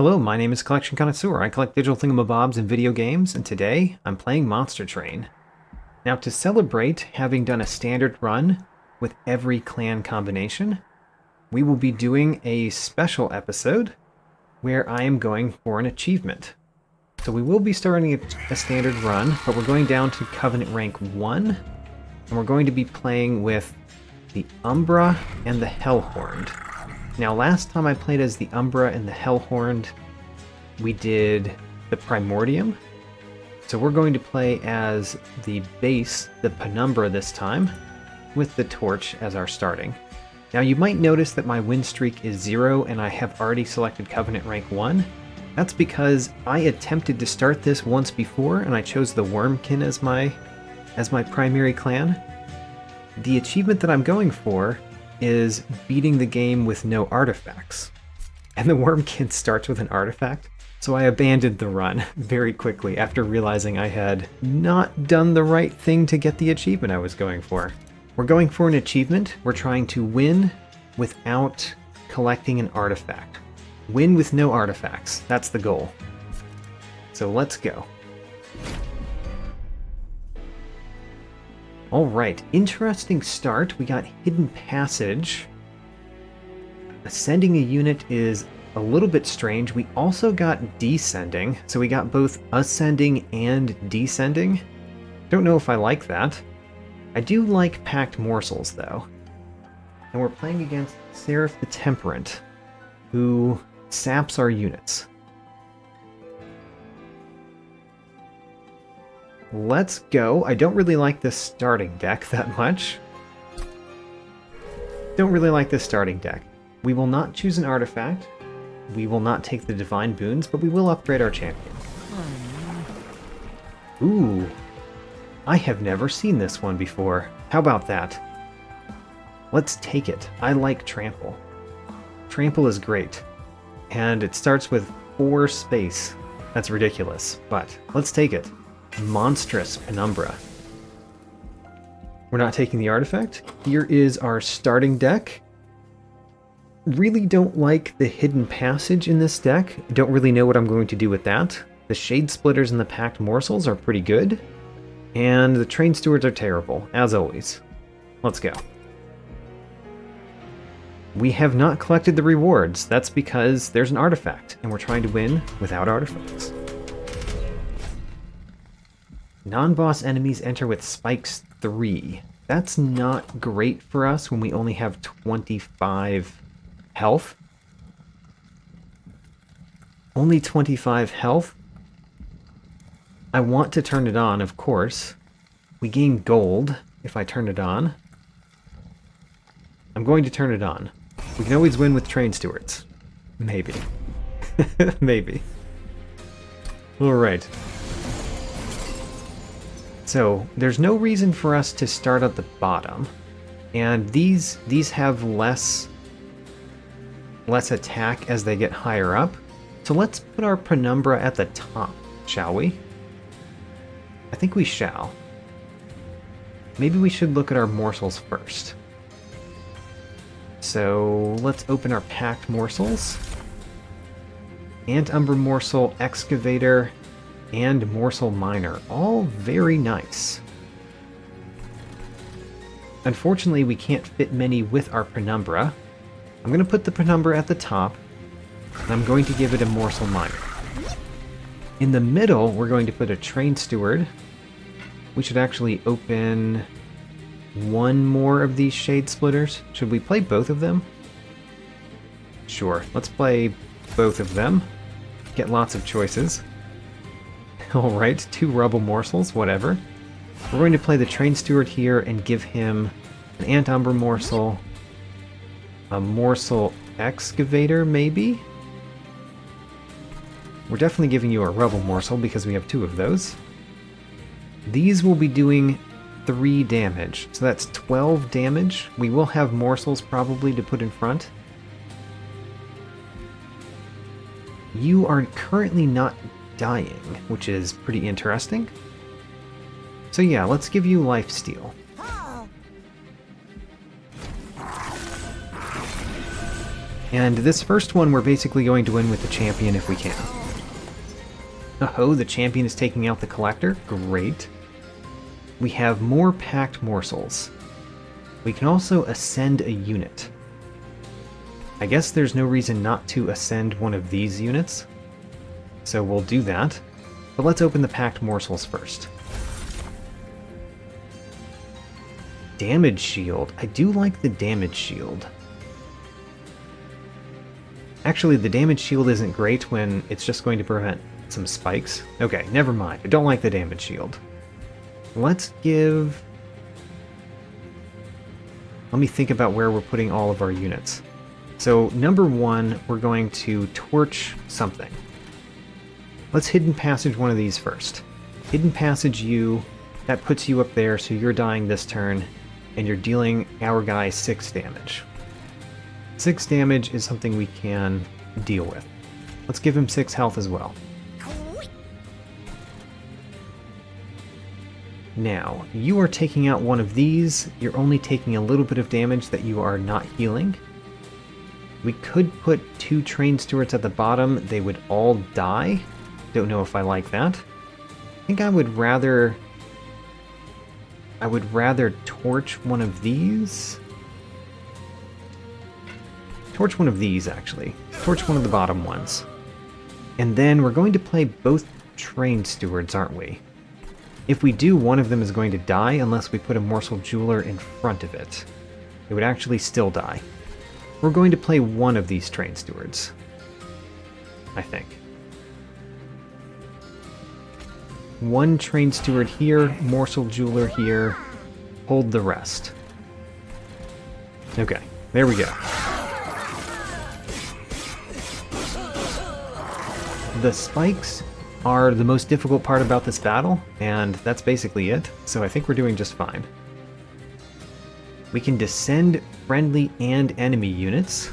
Hello, my name is Collection Connoisseur. I collect digital thingamabobs and video games, and today I'm playing Monster Train. Now, to celebrate having done a standard run with every clan combination, we will be doing a special episode where I am going for an achievement. So we will be starting a standard run, but we're going down to Covenant rank 1, and we're going to be playing with the Umbra and the Hellhorned. Now, last time I played as the Umbra and the Hellhorned, we did the Primordium. So we're going to play as the base, the Penumbra this time, with the Torch as our starting. Now, you might notice that my win streak is 0 and I have already selected Covenant rank 1. That's because I attempted to start this once before and I chose the Wormkin as my primary clan. The achievement that I'm going for is beating the game with no artifacts. And the Wormkin starts with an artifact, so I abandoned the run very quickly after realizing I had not done the right thing to get the achievement I was going for. We're going for an achievement. We're trying to win without collecting an artifact. Win with no artifacts. That's the goal. So let's go. Alright, interesting start. We got Hidden Passage. Ascending a unit is a little bit strange. We also got Descending, so we got both Ascending and Descending. Don't know if I like that. I do like Packed Morsels, though. And we're playing against Seraph the Temperant, who saps our units. Let's go. I don't really like this starting deck that much. Don't really like this starting deck. We will not choose an artifact. We will not take the Divine Boons, but we will upgrade our champion. Ooh. I have never seen this one before. How about that? Let's take it. I like Trample. Trample is great. And it starts with 4 space. That's ridiculous, but let's take it. Monstrous Penumbra. We're not taking the artifact. Here is our starting deck. Really don't like the Hidden Passage in this deck. Don't really know what I'm going to do with that. The Shade Splitters and the Packed Morsels are pretty good. And the Train Stewards are terrible, as always. Let's go. We have not collected the rewards. That's because there's an artifact, and we're trying to win without artifacts. Non-boss enemies enter with spikes 3. That's not great for us when we only have 25 health. Only 25 health? I want to turn it on, of course. We gain gold if I turn it on. I'm going to turn it on. We can always win with Train Stewards. Maybe. Maybe. Alright. So, there's no reason for us to start at the bottom. And these have less attack as they get higher up. So let's put our Penumbra at the top, shall we? I think we shall. Maybe we should look at our morsels first. So let's open our Packed Morsels. And Umbra Morsel, Excavator, and Morsel Miner. All very nice. Unfortunately, we can't fit many with our Penumbra. I'm going to put the Penumbra at the top, and I'm going to give it a Morsel Miner. In the middle, we're going to put a Train Steward. We should actually open one more of these Shade Splitters. Should we play both of them? Sure, let's play both of them. Get lots of choices. Alright, 2 Rubble Morsels, whatever. We're going to play the Train Steward here and give him an Ant-Umbra Morsel, a Morsel Excavator, maybe? We're definitely giving you a Rubble Morsel because we have 2 of those. These will be doing 3 damage, so that's 12 damage. We will have morsels probably to put in front. You are currently not dying, which is pretty interesting. So yeah, let's give you lifesteal. And this first one, we're basically going to win with the champion if we can. Oh, the champion is taking out the collector. Great. We have more packed morsels. We can also ascend a unit. I guess there's no reason not to ascend one of these units. So we'll do that. But let's open the packed morsels first. Damage shield. I do like the damage shield. Actually, the damage shield isn't great when it's just going to prevent some spikes. Okay, never mind. I don't like the damage shield. Let's give... Let me think about where we're putting all of our units. So, number one, we're going to torch something. Let's Hidden Passage one of these first. Hidden Passage you, that puts you up there, so you're dying this turn, and you're dealing our guy 6 damage. 6 damage is something we can deal with. Let's give him 6 health as well. Now, you are taking out one of these. You're only taking a little bit of damage that you are not healing. We could put 2 train stewards at the bottom. They would all die. Don't know if I like that. I think I would rather torch one of these. Torch one of these, actually. Torch one of the bottom ones. And then we're going to play both train stewards, aren't we? If we do, one of them is going to die unless we put a morsel jeweler in front of it. It would actually still die. We're going to play one of these train stewards, I think. One train steward here, morsel jeweler here, hold the rest. Okay, there we go. The spikes are the most difficult part about this battle, and that's basically it, so I think we're doing just fine. We can descend friendly and enemy units.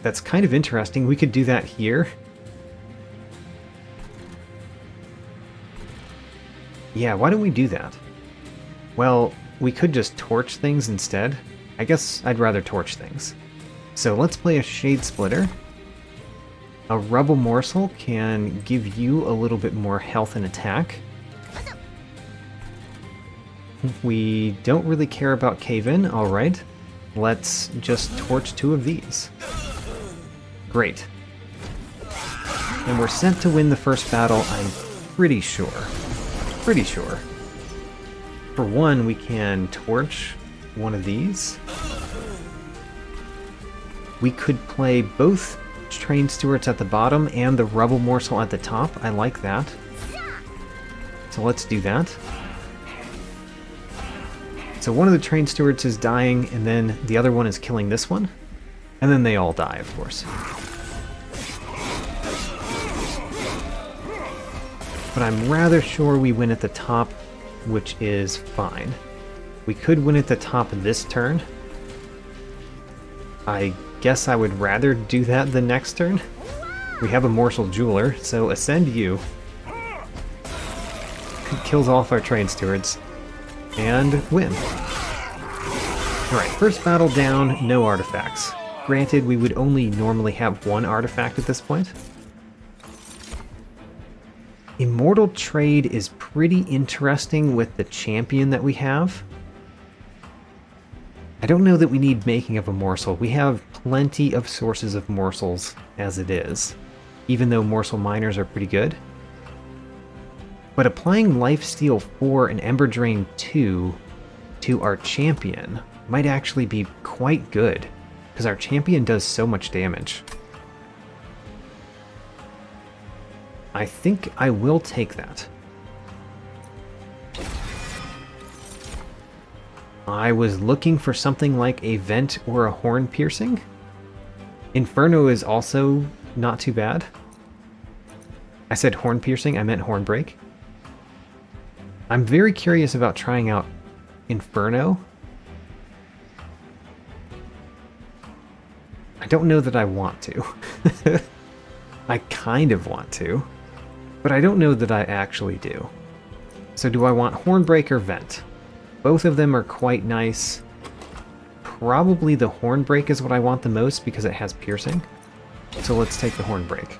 That's kind of interesting. We could do that here. Yeah, why don't we do that? Well, we could just torch things instead. I guess I'd rather torch things. So let's play a Shade Splitter. A Rubble Morsel can give you a little bit more health and attack. We don't really care about Cave-In, alright. Let's just torch 2 of these. Great. And we're sent to win the first battle, I'm pretty sure. Pretty sure. For one, we can torch one of these. We could play both train stewards at the bottom and the rubble morsel at the top. I like that. So let's do that. So one of the train stewards is dying, and then the other one is killing this one. And then they all die, of course. But I'm rather sure we win at the top, which is fine. We could win at the top this turn. I guess I would rather do that the next turn. We have a Morsel Jeweler, so ascend you. Kills off our train stewards. And win. Alright, first battle down, no artifacts. Granted, we would only normally have 1 artifact at this point. Immortal Trade is pretty interesting with the champion that we have. I don't know that we need making of a morsel. We have plenty of sources of morsels as it is, even though morsel miners are pretty good. But applying Lifesteal 4 and Ember Drain 2 to our champion might actually be quite good, because our champion does so much damage. I think I will take that. I was looking for something like a Vent or a Horn Piercing. Inferno is also not too bad. I said Horn Piercing, I meant Horn Break. I'm very curious about trying out Inferno. I don't know that I want to. I kind of want to, but I don't know that I actually do. So do I want Hornbreak or Vent? Both of them are quite nice. Probably the Hornbreak is what I want the most because it has piercing. So let's take the Hornbreak.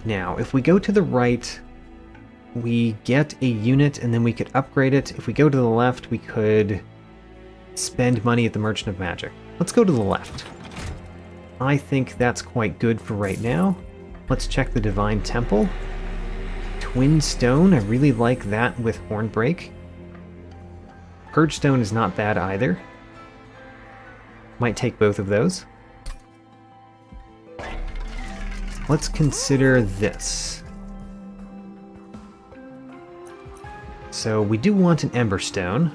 Now, if we go to the right, we get a unit and then we could upgrade it. If we go to the left, we could spend money at the Merchant of Magic. Let's go to the left. I think that's quite good for right now. Let's check the Divine Temple. Twin Stone, I really like that with Hornbreak. Purge Stone is not bad either. Might take both of those. Let's consider this. So we do want an Ember Stone.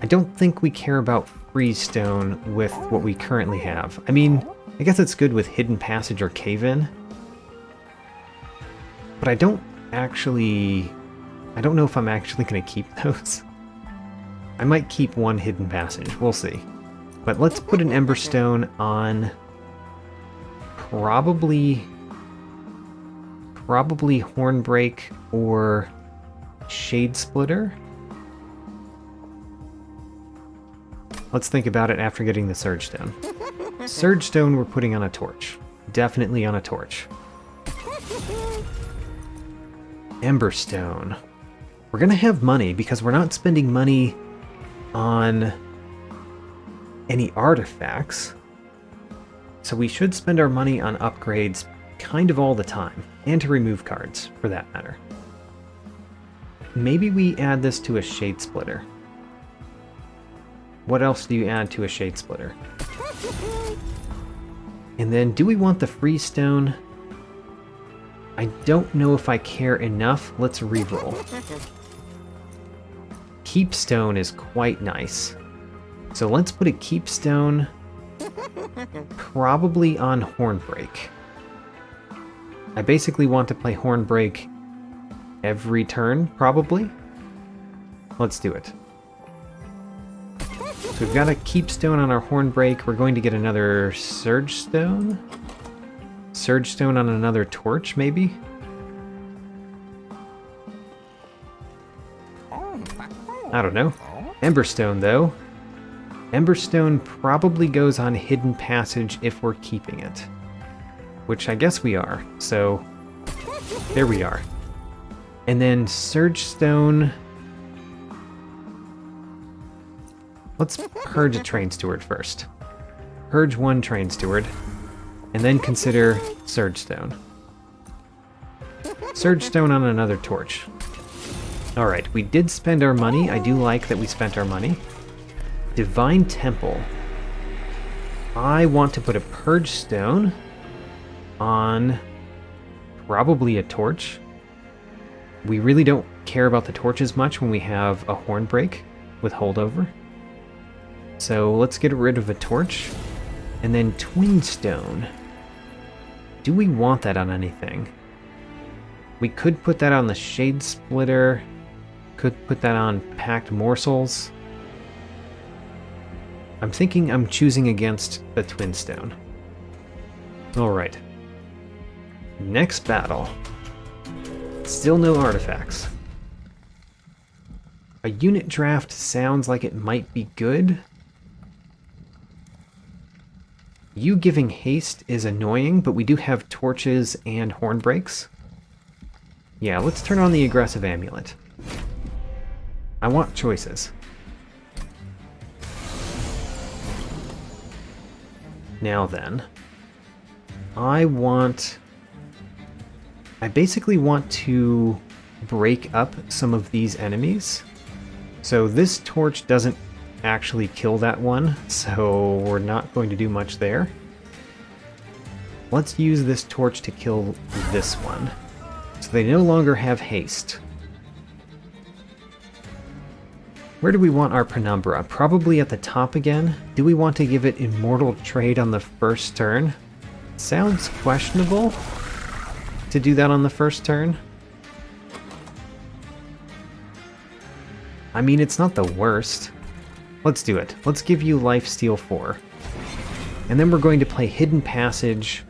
I don't think we care about Freeze Stone with what we currently have. I mean, I guess it's good with Hidden Passage or Cave-In. But I don't know if I'm actually going to keep those. I might keep one Hidden Passage, we'll see. But let's put an Ember Stone on probably Hornbreak or Shade Splitter. Let's think about it after getting the Surge Stone. Surge Stone we're putting on a torch. Definitely on a torch. Ember Stone. We're gonna have money because we're not spending money on any artifacts. So we should spend our money on upgrades kind of all the time, and to remove cards, for that matter. Maybe we add this to a Shade Splitter. What else do you add to a Shade Splitter? And then, do we want the Freeze Stone? I don't know if I care enough. Let's reroll. Keep Stone is quite nice. So let's put a Keep Stone probably on Hornbreak. I basically want to play Hornbreak every turn, probably. Let's do it. So we've got a Keep Stone on our Hornbreak. We're going to get another Surge Stone. Surge Stone on another torch, maybe? I don't know. Ember Stone, though. Ember Stone probably goes on Hidden Passage if we're keeping it. Which I guess we are, so there we are. And then Surge Stone... Let's purge a Train Steward first. Purge one Train Steward, and then consider Surge Stone. Surge Stone on another torch. Alright, we did spend our money. I do like that we spent our money. Divine Temple. I want to put a Purge Stone on probably a torch. We really don't care about the torches much when we have a Hornbreak with Holdover. So let's get rid of a torch. And then Twin Stone. Do we want that on anything? We could put that on the Shade Splitter. Could put that on Packed Morsels. I'm thinking I'm choosing against the Twin Stone. Alright. Next battle. Still no artifacts. A unit draft sounds like it might be good. You giving haste is annoying, but we do have torches and Hornbreaks. Yeah, let's turn on the aggressive amulet. I want choices. Now then, I basically want to break up some of these enemies. So this torch doesn't actually kill that one, so we're not going to do much there. Let's use this torch to kill this one. So they no longer have haste. Where do we want our Penumbra? Probably at the top again. Do we want to give it Immortal Trade on the first turn? Sounds questionable to do that on the first turn. I mean, it's not the worst. Let's do it. Let's give you Lifesteal 4. And then we're going to play Hidden Passage,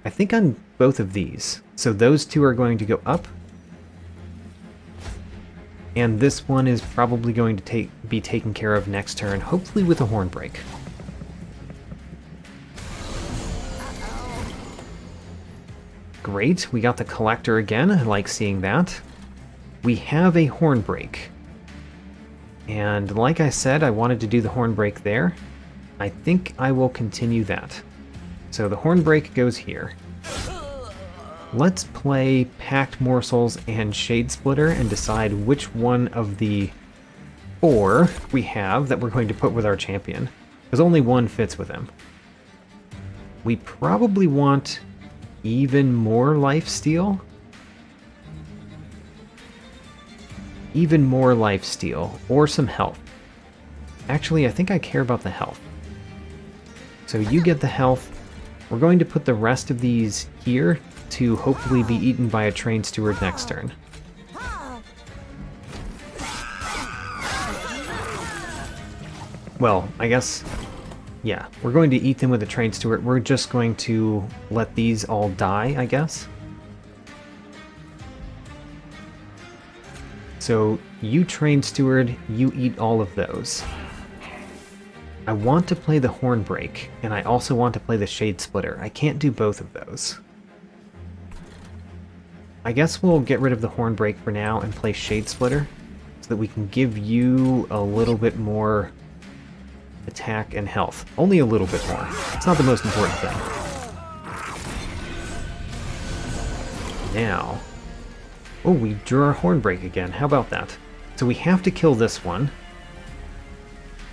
I think on both of these. So those two are going to go up. And this one is probably going to be taken care of next turn, hopefully with a Hornbreak. Great, we got the Collector again. I like seeing that. We have a Hornbreak. And like I said, I wanted to do the Hornbreak there. I think I will continue that. So the Hornbreak goes here. Let's play Packed Morsels and Shade Splitter and decide which one of the 4 we have that we're going to put with our champion, because only one fits with him. We probably want even more lifesteal. Even more lifesteal, or some health. Actually, I think I care about the health. So you get the health. We're going to put the rest of these here to hopefully be eaten by a train steward next turn. Well, I guess, yeah, we're going to eat them with a train steward. We're just going to let these all die, I guess. So you train steward, you eat all of those. I want to play the Hornbreak, and I also want to play the Shade Splitter. I can't do both of those. I guess we'll get rid of the Hornbreak for now and play Shade Splitter, so that we can give you a little bit more attack and health. Only a little bit more. It's not the most important thing. Now... oh, we drew our Hornbreak again. How about that? So we have to kill this one.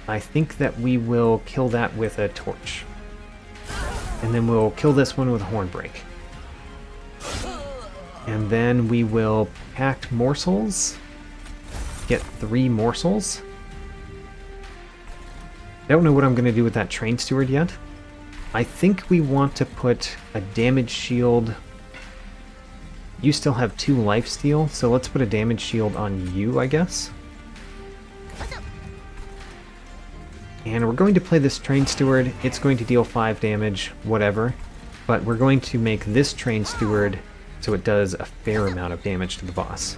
I think that we will kill that with a torch. And then we'll kill this one with a Hornbreak. And then we will Packed Morsels. Get 3 morsels. I don't know what I'm going to do with that Train Steward yet. I think we want to put a damage shield. You still have 2 lifesteal, so let's put a damage shield on you, I guess. And we're going to play this Train Steward. It's going to deal 5 damage, whatever. But we're going to make this Train Steward so it does a fair amount of damage to the boss.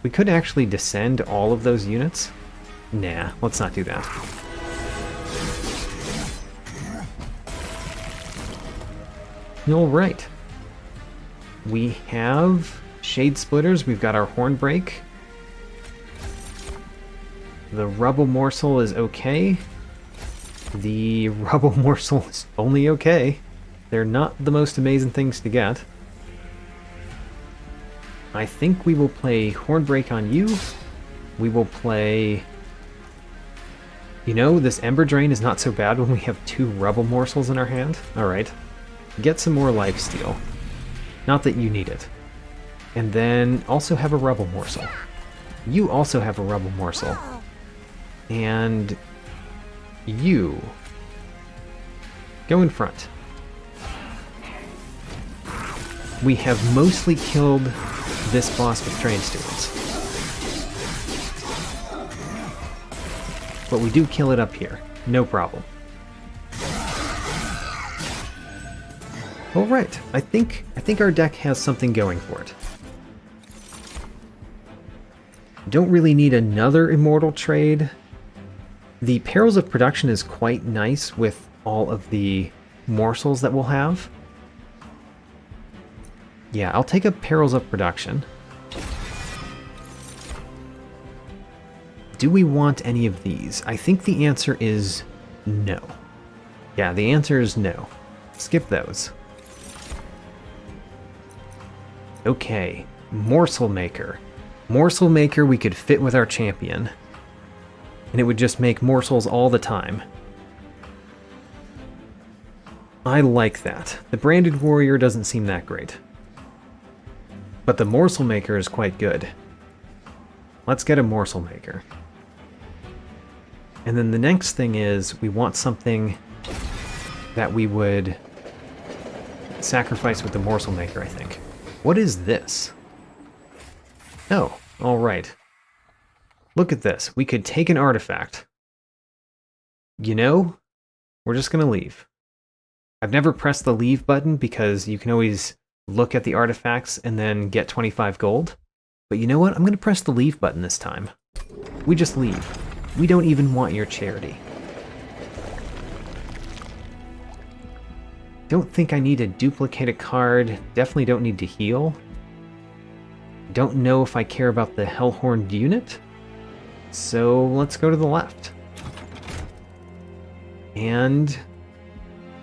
We could actually descend all of those units. Nah, let's not do that. Alright. We have Shade Splitters, we've got our Hornbreak. The Rubble Morsel is okay. The Rubble Morsel is only okay. They're not the most amazing things to get. I think we will play Hornbreak on you. We will play... you know, this Ember Drain is not so bad when we have 2 Rubble Morsels in our hand. Alright. Get some more lifesteal. Not that you need it. And then also have a Rubble Morsel. You also have a Rubble Morsel. And you go in front. We have mostly killed this boss with Train Stewards. But we do kill it up here. No problem. Alright, I think our deck has something going for it. Don't really need another Immortal trade. The Perils of Production is quite nice with all of the morsels that we'll have. Yeah, I'll take a Perils of Production. Do we want any of these? I think the answer is no. Yeah, the answer is no. Skip those. Okay, Morsel Maker. Morsel Maker we could fit with our champion. And it would just make morsels all the time. I like that. The Branded Warrior doesn't seem that great. But the Morsel Maker is quite good. Let's get a Morsel Maker. And then the next thing is, we want something that we would sacrifice with the Morsel Maker, I think. What is this? Oh, alright. Look at this. We could take an artifact. You know, we're just going to leave. I've never pressed the leave button because you can always look at the artifacts and then get 25 gold. But you know what? I'm going to press the leave button this time. We just leave. We don't even want your charity. Don't think I need to duplicate a card. Definitely don't need to heal. Don't know if I care about the Hellhorned unit. So let's go to the left. And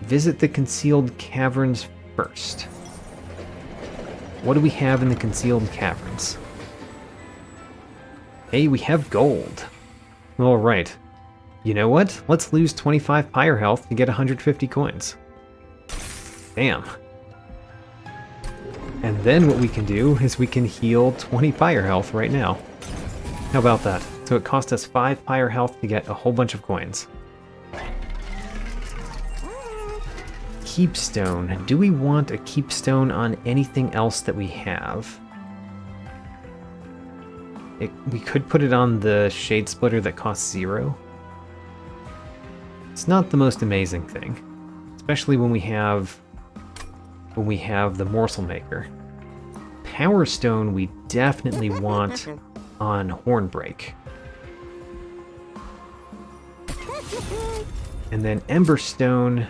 visit the concealed caverns first. What do we have in the concealed caverns? Hey, we have gold. Alright. You know what? Let's lose 25 pyre health to get 150 coins. Damn. And then what we can do is we can heal 20 pyre health right now. How about that? So it cost us 5 pyre health to get a whole bunch of coins. Keepstone. Do we want a keepstone on anything else that we have? We could put it on the shade splitter that costs 0. It's not the most amazing thing, especially when we have the morsel maker. Power Stone we definitely want on Hornbreak. And then Ember Stone.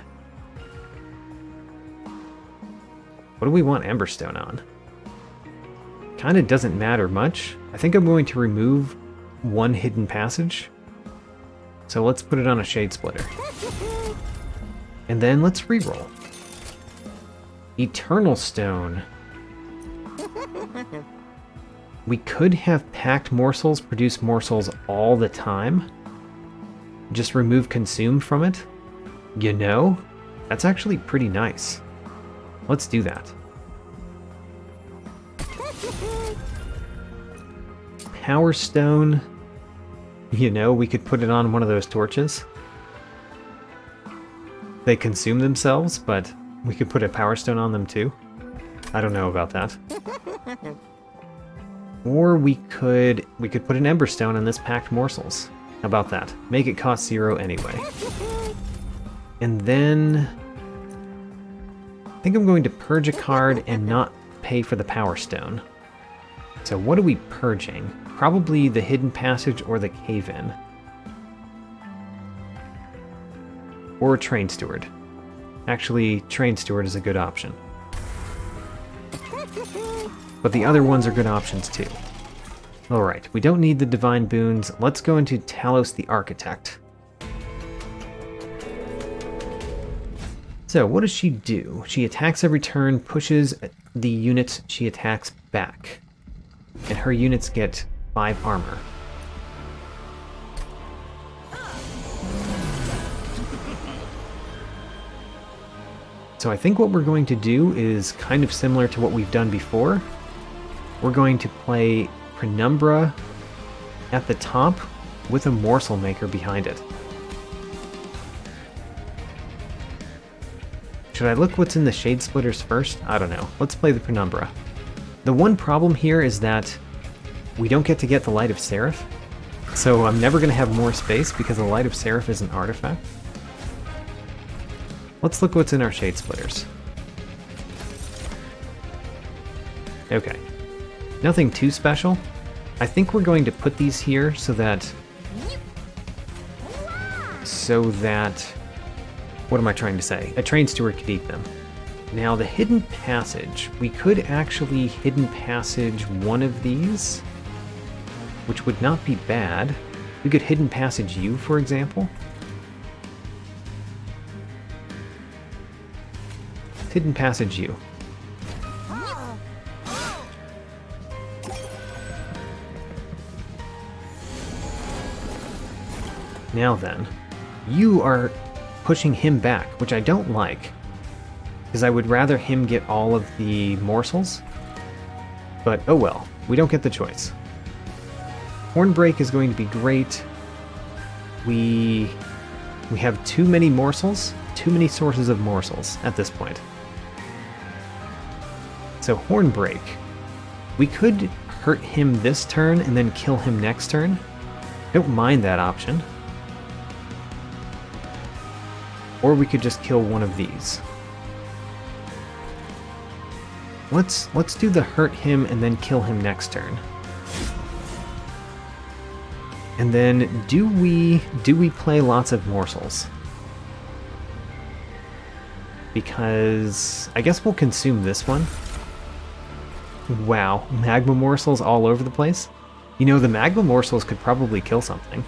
What do we want Ember Stone on? Kind of doesn't matter much. I think I'm going to remove one hidden passage. So let's put it on a shade splitter. And then let's reroll. Eternal Stone. We could have packed morsels produce morsels all the time. Just remove consume from it. You know, that's actually pretty nice. Let's do that. Power Stone. You know, we could put it on one of those torches. They consume themselves, but we could put a Power Stone on them too. I don't know about that. Or we could put an Ember Stone on this packed morsels. How about that? Make it cost 0 anyway. And then I think I'm going to purge a card and not pay for the Power Stone. So what are we purging? Probably the Hidden Passage or the Cave-In. Or Train Steward. Actually, Train Steward is a good option. But the other ones are good options too. Alright, we don't need the Divine Boons. Let's go into Talos the Architect. So, what does she do? She attacks every turn, pushes the units she attacks back. And her units get 5 armor. So I think what we're going to do is kind of similar to what we've done before. We're going to play Penumbra at the top with a morsel maker behind it. Should I look what's in the shade splitters first? I don't know. Let's play the Penumbra. The one problem here is that we don't get to get the Light of Seraph, so I'm never going to have more space because the Light of Seraph is an artifact. Let's look what's in our shade splitters. Okay. Nothing too special. I think we're going to put these here so that... What am I trying to say? A Train Steward could eat them. Now, the Hidden Passage. We could actually Hidden Passage one of these, which would not be bad. We could Hidden Passage you, for example. Hidden Passage you. Now then, you are pushing him back, which I don't like, because I would rather him get all of the morsels, but oh well, we don't get the choice. Hornbreak is going to be great. We have too many morsels, too many sources of morsels at this point. So Hornbreak, we could hurt him this turn and then kill him next turn. I don't mind that option. Or we could just kill one of these. Let's do the hurt him and then kill him next turn. And then do we play lots of morsels? Because I guess we'll consume this one. Wow, magma morsels all over the place. You know, the magma morsels could probably kill something.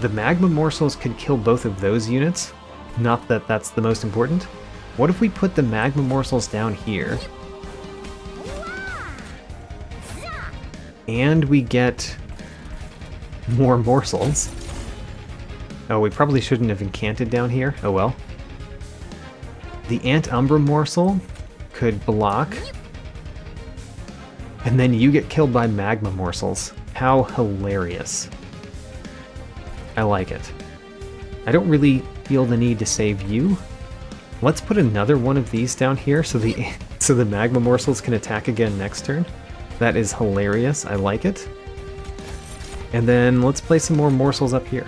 The magma morsels could kill both of those units. Not that that's the most important. What if we put the magma morsels down here? And we get more morsels. Oh, we probably shouldn't have encanted down here. Oh well. The Umbra morsel could block. And then you get killed by magma morsels. How hilarious. I like it. I don't really feel the need to save you. Let's put another one of these down here so the magma morsels can attack again next turn. That is hilarious. I like it. And then let's play some more morsels up here.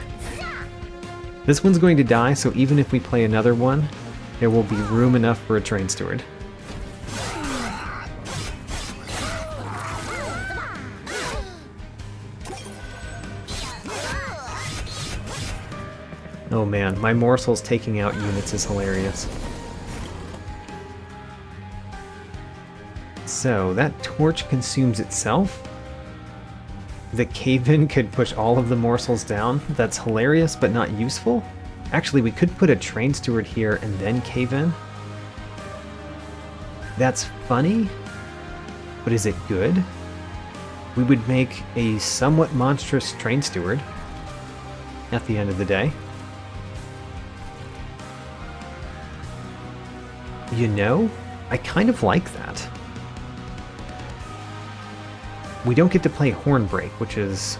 This one's going to die, so even if we play another one, there will be room enough for a train steward. Oh man, my morsels taking out units is hilarious. So, that torch consumes itself. The cave-in could push all of the morsels down. That's hilarious, but not useful. Actually, we could put a train steward here and then cave-in. That's funny, but is it good? We would make a somewhat monstrous train steward at the end of the day. You know, I kind of like that. We don't get to play Hornbreak, which is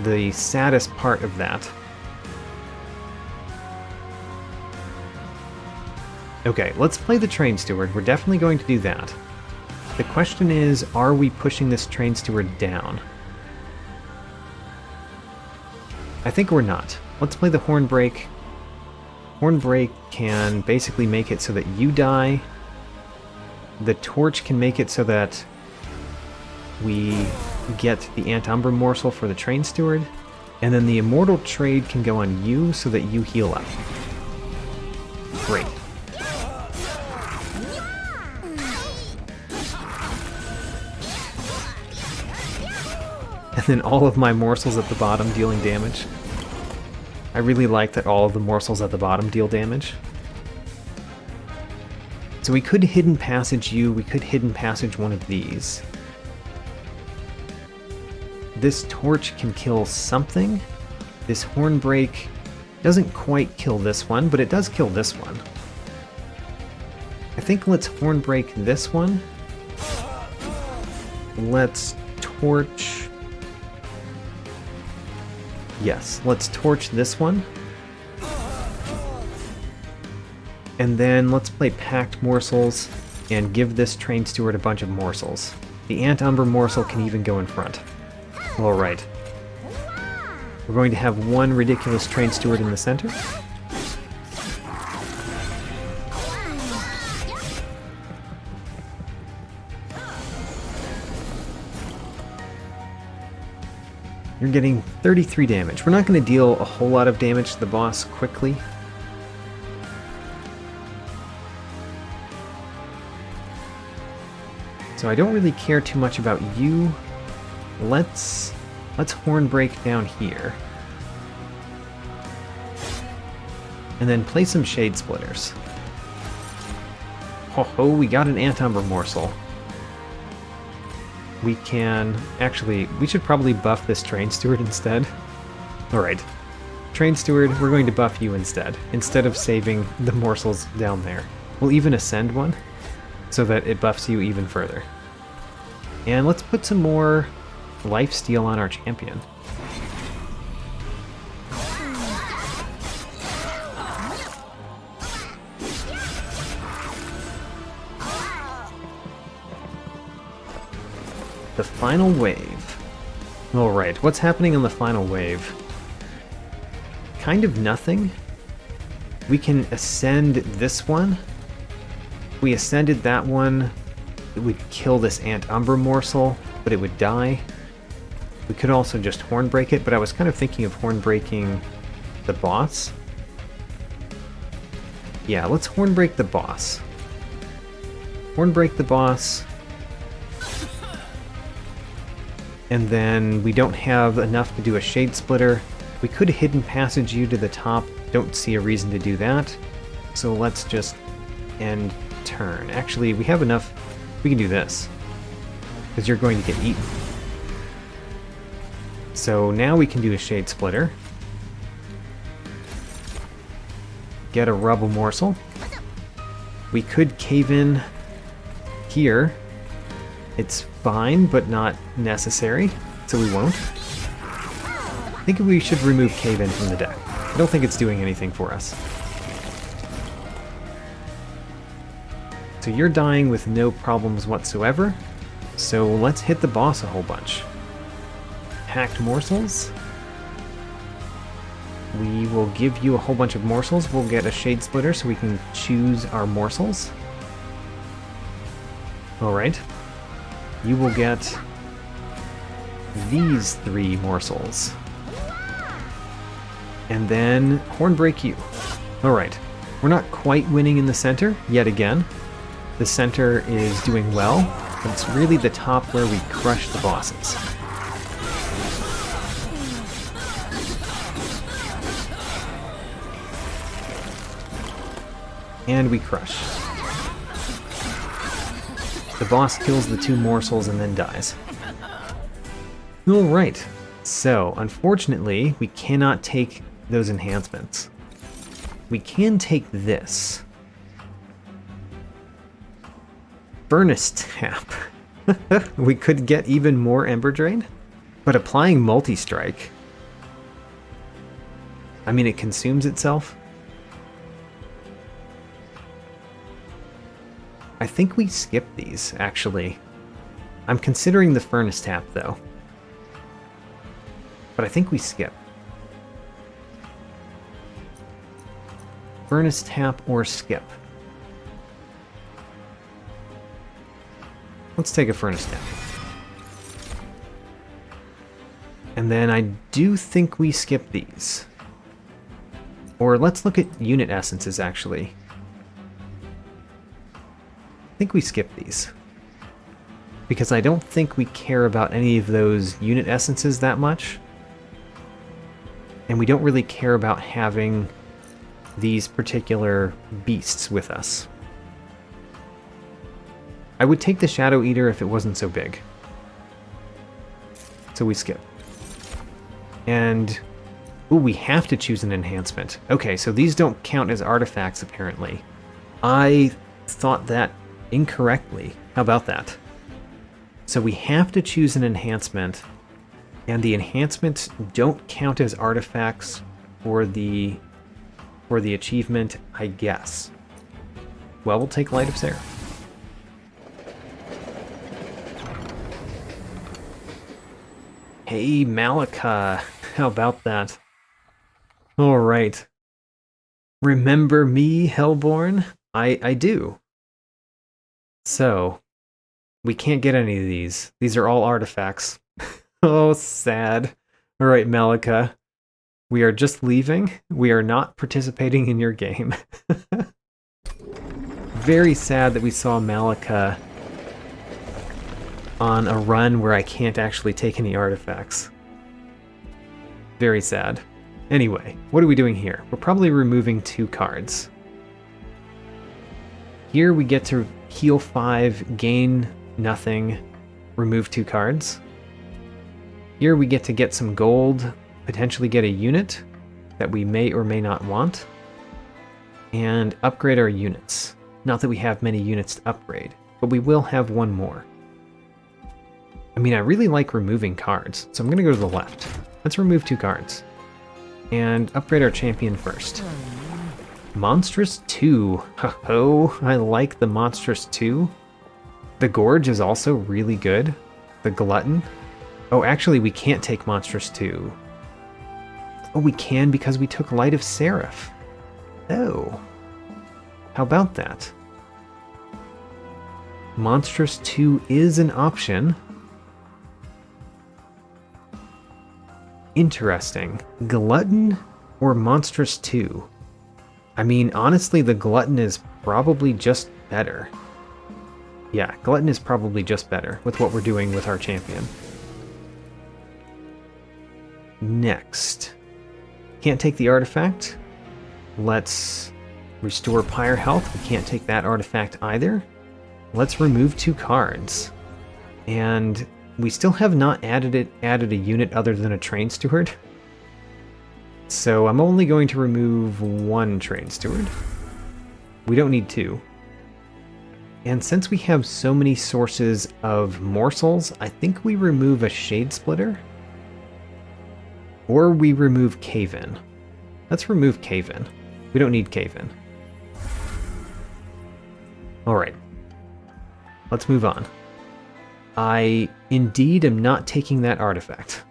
the saddest part of that. Okay, let's play the train steward. We're definitely going to do that. The question is, are we pushing this train steward down? I think we're not. Let's play the Hornbreak. Hornbreak can basically make it so that you die. The torch can make it so that we get the Umbra morsel for the train steward, and then the immortal trade can go on you so that you heal up. Great. And then all of my morsels at the bottom dealing damage. I really like that all of the morsels at the bottom deal damage. So we could hidden passage you, we could hidden passage one of these. This torch can kill something. This Hornbreak doesn't quite kill this one, but it does kill this one. I think let's Hornbreak this one. Let's torch... Yes, let's torch this one. And then let's play Packed Morsels and give this train steward a bunch of morsels. The Umbra morsel can even go in front. Alright. We're going to have one ridiculous train steward in the center. You're getting 33 damage. We're not going to deal a whole lot of damage to the boss quickly. So I don't really care too much about you. Let's Hornbreak down here. And then play some Shade Splitters. Ho ho, we got an Umbra morsel. We can... Actually, we should probably buff this train steward instead. Alright. Train steward, we're going to buff you instead of saving the morsels down there. We'll even ascend one, so that it buffs you even further. And let's put some more lifesteal on our champion. The final wave. Alright, what's happening in the final wave? Kind of nothing. We can ascend this one. If we ascended that one, it would kill this Umbra morsel. but it would die. We could also just horn break it, but I was kind of thinking of horn breaking the boss. Yeah, let's horn break the boss. Horn break the boss. And then we don't have enough to do a shade splitter. We could hidden passage you to the top. Don't see a reason to do that. So let's just end turn. Actually, we have enough. We can do this. Because you're going to get eaten. So now we can do a shade splitter. Get a rubble morsel. We could cave in here. It's fine, but not necessary, so we won't. I think we should remove cave in from the deck. I don't think it's doing anything for us. So you're dying with no problems whatsoever, so let's hit the boss a whole bunch. Hacked morsels. We will give you a whole bunch of morsels. We'll get a shade splitter so we can choose our morsels. Alright. You will get these 3 morsels. And then horn break you. Alright. We're not quite winning in the center, yet again. The center is doing well, but it's really the top where we crush the bosses. And we crush. The boss kills the 2 morsels and then dies. Alright, so unfortunately we cannot take those enhancements. We can take this. Furnace Tap. We could get even more Ember Drain, but applying Multi-Strike, I mean, it consumes itself. I think we skip these, actually. I'm considering the Furnace Tap, though. But I think we skip. Furnace Tap or skip. Let's take a Furnace Tap. And then I do think we skip these. Or let's look at unit essences, actually. I think we skip these. Because I don't think we care about any of those unit essences that much. And we don't really care about having these particular beasts with us. I would take the Shadow Eater if it wasn't so big. So we skip. And ooh, we have to choose an enhancement. Okay, so these don't count as artifacts, apparently. I thought that incorrectly. How about that? So we have to choose an enhancement, and the enhancements don't count as artifacts for the achievement, I guess. Well, we'll take Light of Seraph. Hey, Malika. How about that? Alright. Remember me, Hellborn? I do. So, we can't get any of these. These are all artifacts. Oh, sad. Alright, Malika. We are just leaving. We are not participating in your game. Very sad that we saw Malika on a run where I can't actually take any artifacts. Very sad. Anyway, what are we doing here? We're probably removing 2 cards. Here we get to heal 5, gain nothing, remove 2 cards. Here we get to get some gold, potentially get a unit that we may or may not want, and upgrade our units. Not that we have many units to upgrade, but we will have 1 more. I mean, I really like removing cards, so I'm going to go to the left. Let's remove 2 cards. And upgrade our champion first. Monstrous 2. Ho-ho, I like the Monstrous 2. The Gorge is also really good. The Glutton. Oh, actually, we can't take Monstrous 2. Oh, we can because we took Light of Seraph. Oh. How about that? Monstrous 2 is an option. Interesting. Glutton or Monstrous 2? I mean, honestly, the Glutton is probably just better. Yeah, Glutton is probably just better with what we're doing with our champion. Next. Can't take the artifact. Let's restore Pyre health. We can't take that artifact either. Let's remove 2 cards. And we still have not added a unit other than a Train Steward. So I'm only going to remove 1 Train Steward. We don't need 2. And since we have so many sources of morsels, I think we remove a Shade Splitter. Or we remove Cave-In. Let's remove Cave-In. We don't need Cave-In. Alright. Let's move on. I indeed am not taking that artifact.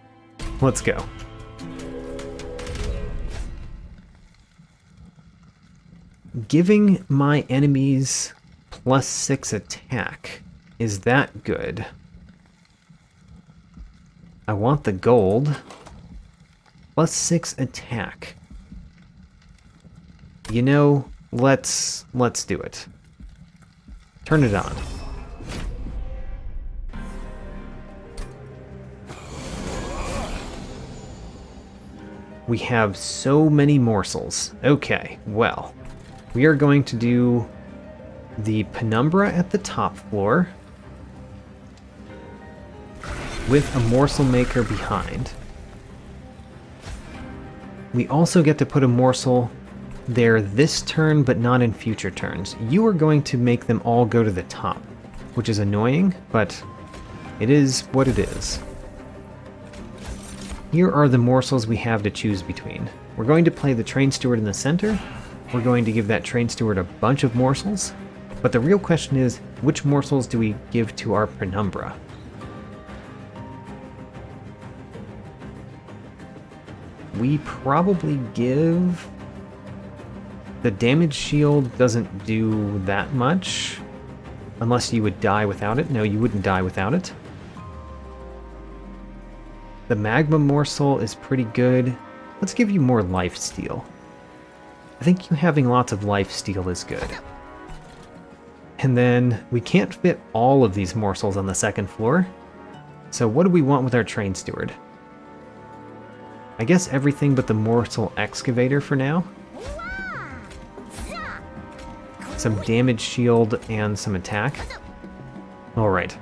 Let's go. Giving my enemies +6 attack. Is that good? I want the gold. +6 attack. You know, let's do it. Turn it on. We have so many morsels. Okay, well, we are going to do the Penumbra at the top floor with a morsel maker behind. We also get to put a morsel there this turn, but not in future turns. You are going to make them all go to the top, which is annoying, but it is what it is. Here are the morsels we have to choose between. We're going to play the Train Steward in the center. We're going to give that Train Steward a bunch of morsels. But the real question is, which morsels do we give to our Penumbra? We probably give... The damage shield doesn't do that much. Unless you would die without it. No, you wouldn't die without it. The Magma morsel is pretty good. Let's give you more lifesteal. I think you having lots of lifesteal is good. And then we can't fit all of these morsels on the second floor. So what do we want with our Train Steward? I guess everything but the Morsel Excavator for now. Some damage shield and some attack. Alright.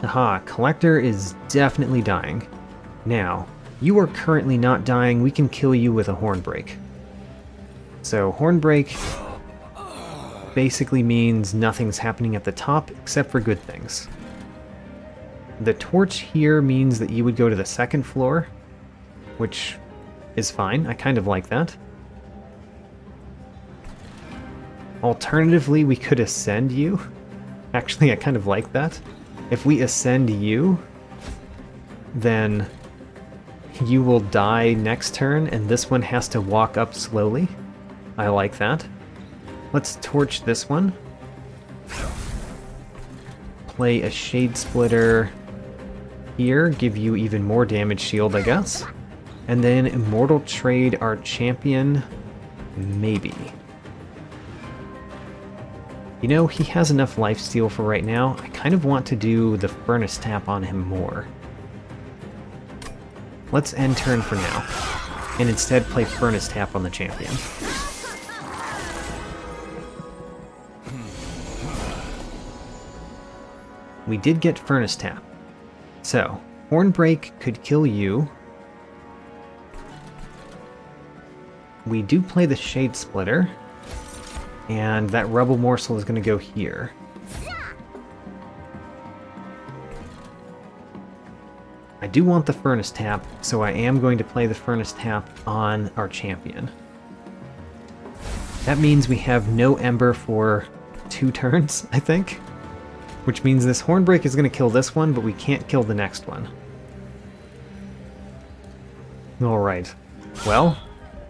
Aha, Collector is definitely dying. Now, you are currently not dying, we can kill you with a Hornbreak. So, Hornbreak basically means nothing's happening at the top except for good things. The torch here means that you would go to the second floor, which is fine, I kind of like that. Alternatively, we could ascend you. Actually, I kind of like that. If we ascend you, then you will die next turn, and this one has to walk up slowly. I like that. Let's torch this one. Play a Shade Splitter here, give you even more damage shield, I guess. And then Immortal Trade our champion, maybe. You know, he has enough lifesteal for right now. I kind of want to do the Furnace Tap on him more. Let's end turn for now, and instead play Furnace Tap on the champion. We did get Furnace Tap. So, Hornbreak could kill you. We do play the Shade Splitter, and that Rubble Morsel is going to go here. I do want the Furnace Tap, so I am going to play the Furnace Tap on our champion. That means we have no Ember for 2 turns, I think. Which means this Hornbreak is going to kill this one, but we can't kill the next one. Alright. Well,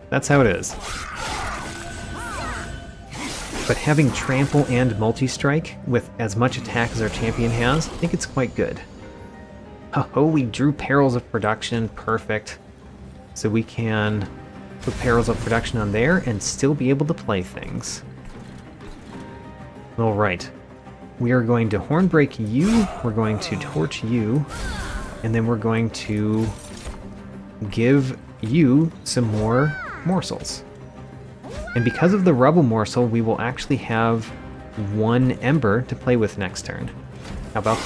that's how it is. But having trample and multi-strike with as much attack as our champion has, I think it's quite good. Oh, we drew Perils of Production. Perfect. So we can put Perils of Production on there and still be able to play things. Alright. We are going to Hornbreak you, we're going to Torch you, and then we're going to give you some more morsels. And because of the Rubble Morsel, we will actually have one Ember to play with next turn. How about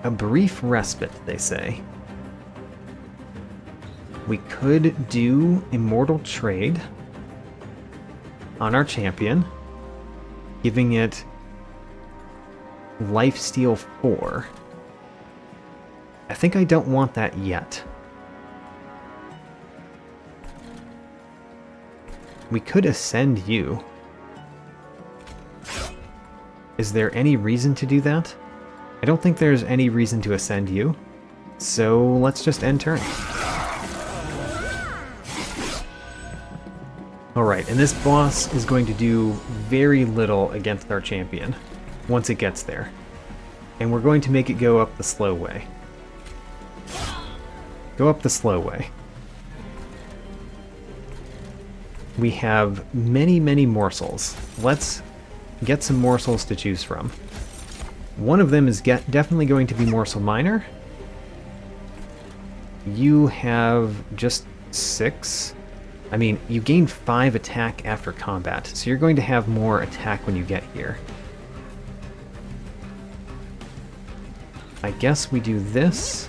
a brief respite, they say. We could do Immortal Trade on our champion, giving it Lifesteal 4. I think I don't want that yet. We could ascend you. Is there any reason to do that? I don't think there's any reason to ascend you, so let's just end turn. Alright, and this boss is going to do very little against our champion once it gets there. And we're going to make it go up the slow way. Go up the slow way. We have many, many morsels. Let's get some morsels to choose from. One of them is definitely going to be Morsel Miner. You have just 6. I mean, you gain 5 attack after combat, so you're going to have more attack when you get here. I guess we do this.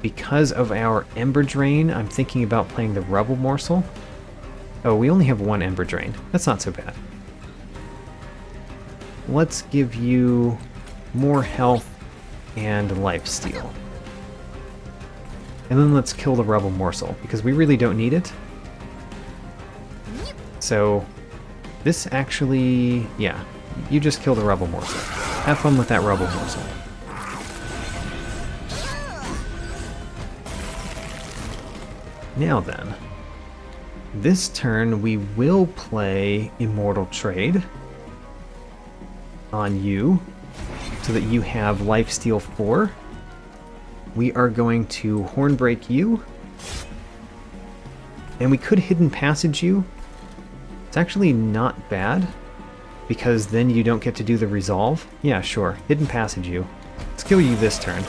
Because of our Ember Drain, I'm thinking about playing the Rubble Morsel. Oh, we only have 1 Ember Drain. That's not so bad. Let's give you more health and lifesteal. And then let's kill the Rubble Morsel, because we really don't need it. So, this actually... yeah, you just kill the Rubble Morsel. Have fun with that Rubble Morsel. Now then, this turn we will play Immortal Trade on you, so that you have Lifesteal 4. We are going to Hornbreak you, and we could Hidden Passage you. It's actually not bad, because then you don't get to do the Resolve. Yeah, sure, Hidden Passage you. Let's kill you this turn.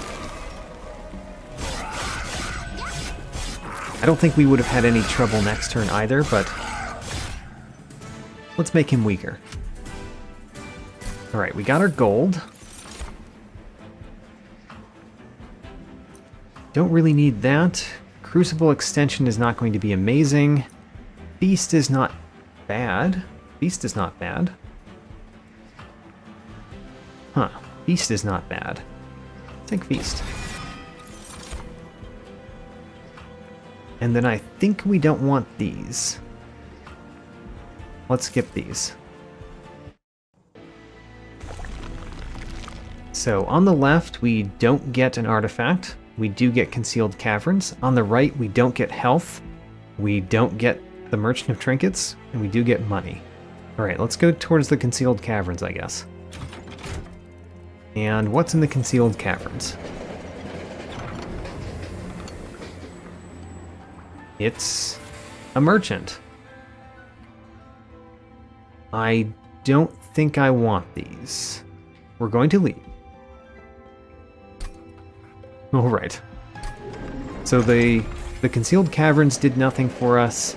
I don't think we would have had any trouble next turn either, but let's make him weaker. Alright, we got our gold. Don't really need that. Crucible Extension is not going to be amazing. Feast is not bad. Feast is not bad. Huh. Feast is not bad. Take Feast. And then I think we don't want these. Let's skip these. So on the left, we don't get an artifact. We do get Concealed Caverns. On the right, we don't get health. We don't get the Merchant of Trinkets, and we do get money. Alright, let's go towards the Concealed Caverns, I guess. And what's in the Concealed Caverns? It's a merchant. I don't think I want these. We're going to leave. Alright. So the Concealed Caverns did nothing for us.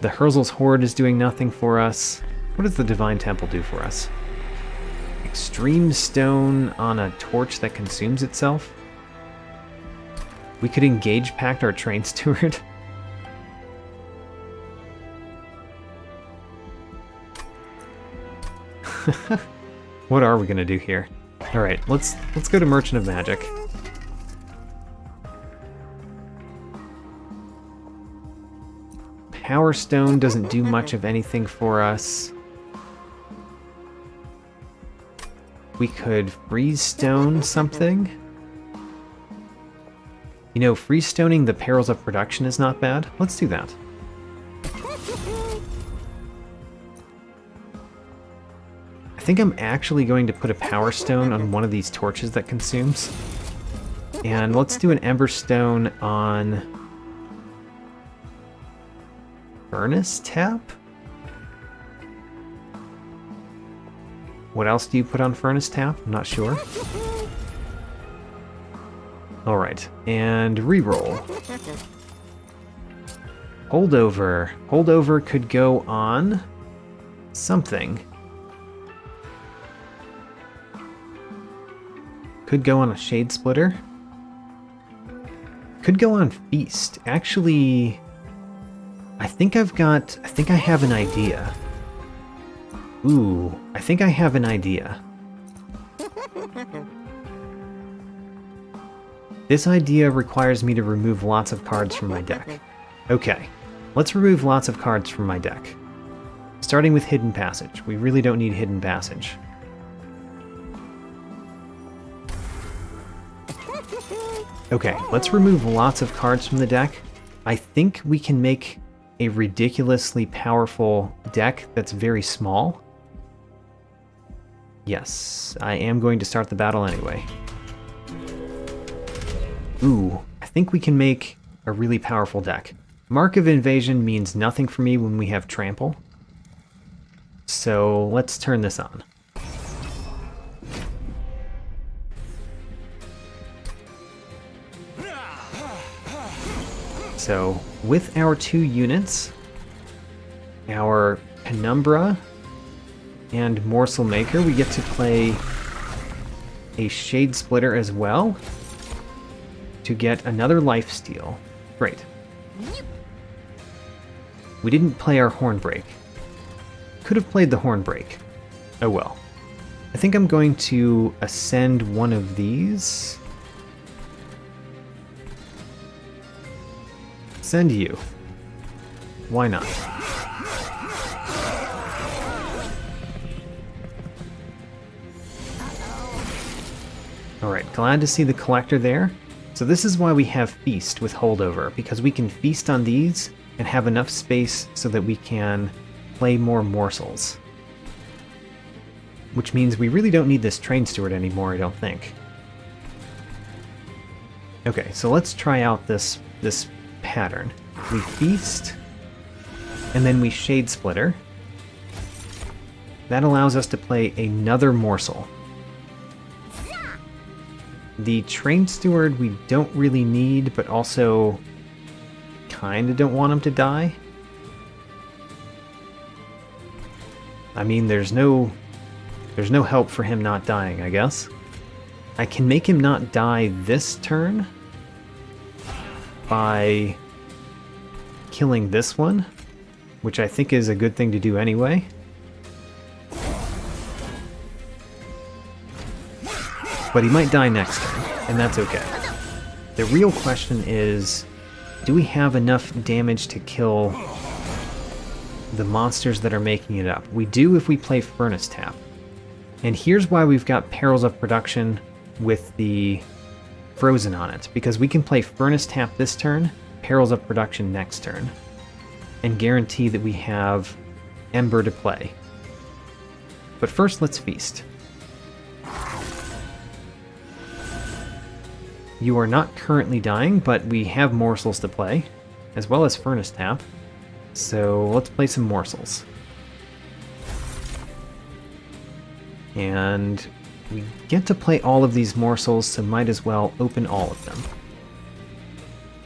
The Herzl's Hoard is doing nothing for us. What does the Divine Temple do for us? Extreme Stone on a torch that consumes itself? We could Engage Pact our Train Steward. What are we gonna do here? Alright, let's go to Merchant of Magic. Power Stone doesn't do much of anything for us. We could Freeze Stone something. You know, freestoning the Perils of Production is not bad. Let's do that. I think I'm actually going to put a Power Stone on one of these torches that consumes. And let's do an Ember Stone on Furnace Tap? What else do you put on Furnace Tap? I'm not sure. Alright, and reroll. Holdover. Holdover could go on something. Could go on a Shade Splitter. Could go on Feast. Actually, I think I have an idea. Ooh, I think I have an idea. This idea requires me to remove lots of cards from my deck. Okay, let's remove lots of cards from my deck. Starting with Hidden Passage. We really don't need Hidden Passage. Okay, let's remove lots of cards from the deck. I think we can make a ridiculously powerful deck that's very small. Yes, I am going to start the battle anyway. Ooh, I think we can make a really powerful deck. Mark of Invasion means nothing for me when we have Trample. So let's turn this on. So with our 2 units, our Penumbra and Morsel Maker, we get to play a Shade Splitter as well to get another lifesteal. Great. We didn't play our Hornbreak. Could have played the Hornbreak. Oh well. I think I'm going to ascend one of these. Send you. Why not? Alright, glad to see the Collector there. So this is why we have Feast with Holdover, because we can feast on these and have enough space so that we can play more morsels. Which means we really don't need this Train Steward anymore, I don't think. Okay, so let's try out this pattern. We feast, and then we Shade Splitter. That allows us to play another morsel. The Train Steward we don't really need, but also kinda don't want him to die. I mean, there's no help for him not dying, I guess. I can make him not die this turn by killing this one, which I think is a good thing to do anyway. But he might die next turn, and that's okay. The real question is, do we have enough damage to kill the monsters that are making it up? We do if we play Furnace Tap. And here's why we've got Perils of Production with the Frozen on it, because we can play Furnace Tap this turn, Perils of Production next turn, and guarantee that we have Ember to play. But first, let's feast. You are not currently dying, but we have morsels to play, as well as Furnace Tap. So let's play some morsels. And we get to play all of these morsels, so might as well open all of them.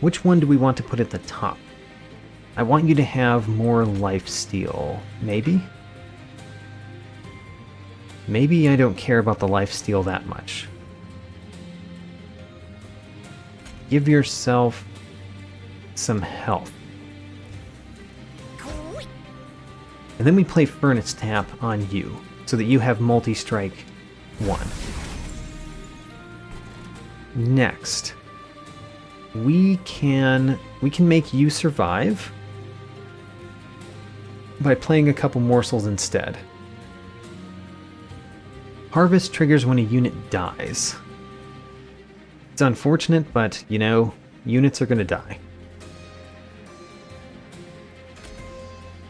Which one do we want to put at the top? I want you to have more lifesteal. Maybe? Maybe I don't care about the lifesteal that much. Give yourself some health. And then we play Furnace Tap on you, so that you have multi-strike 1. Next, we can make you survive by playing a couple morsels instead. Harvest triggers when a unit dies. It's unfortunate, but, you know, units are going to die.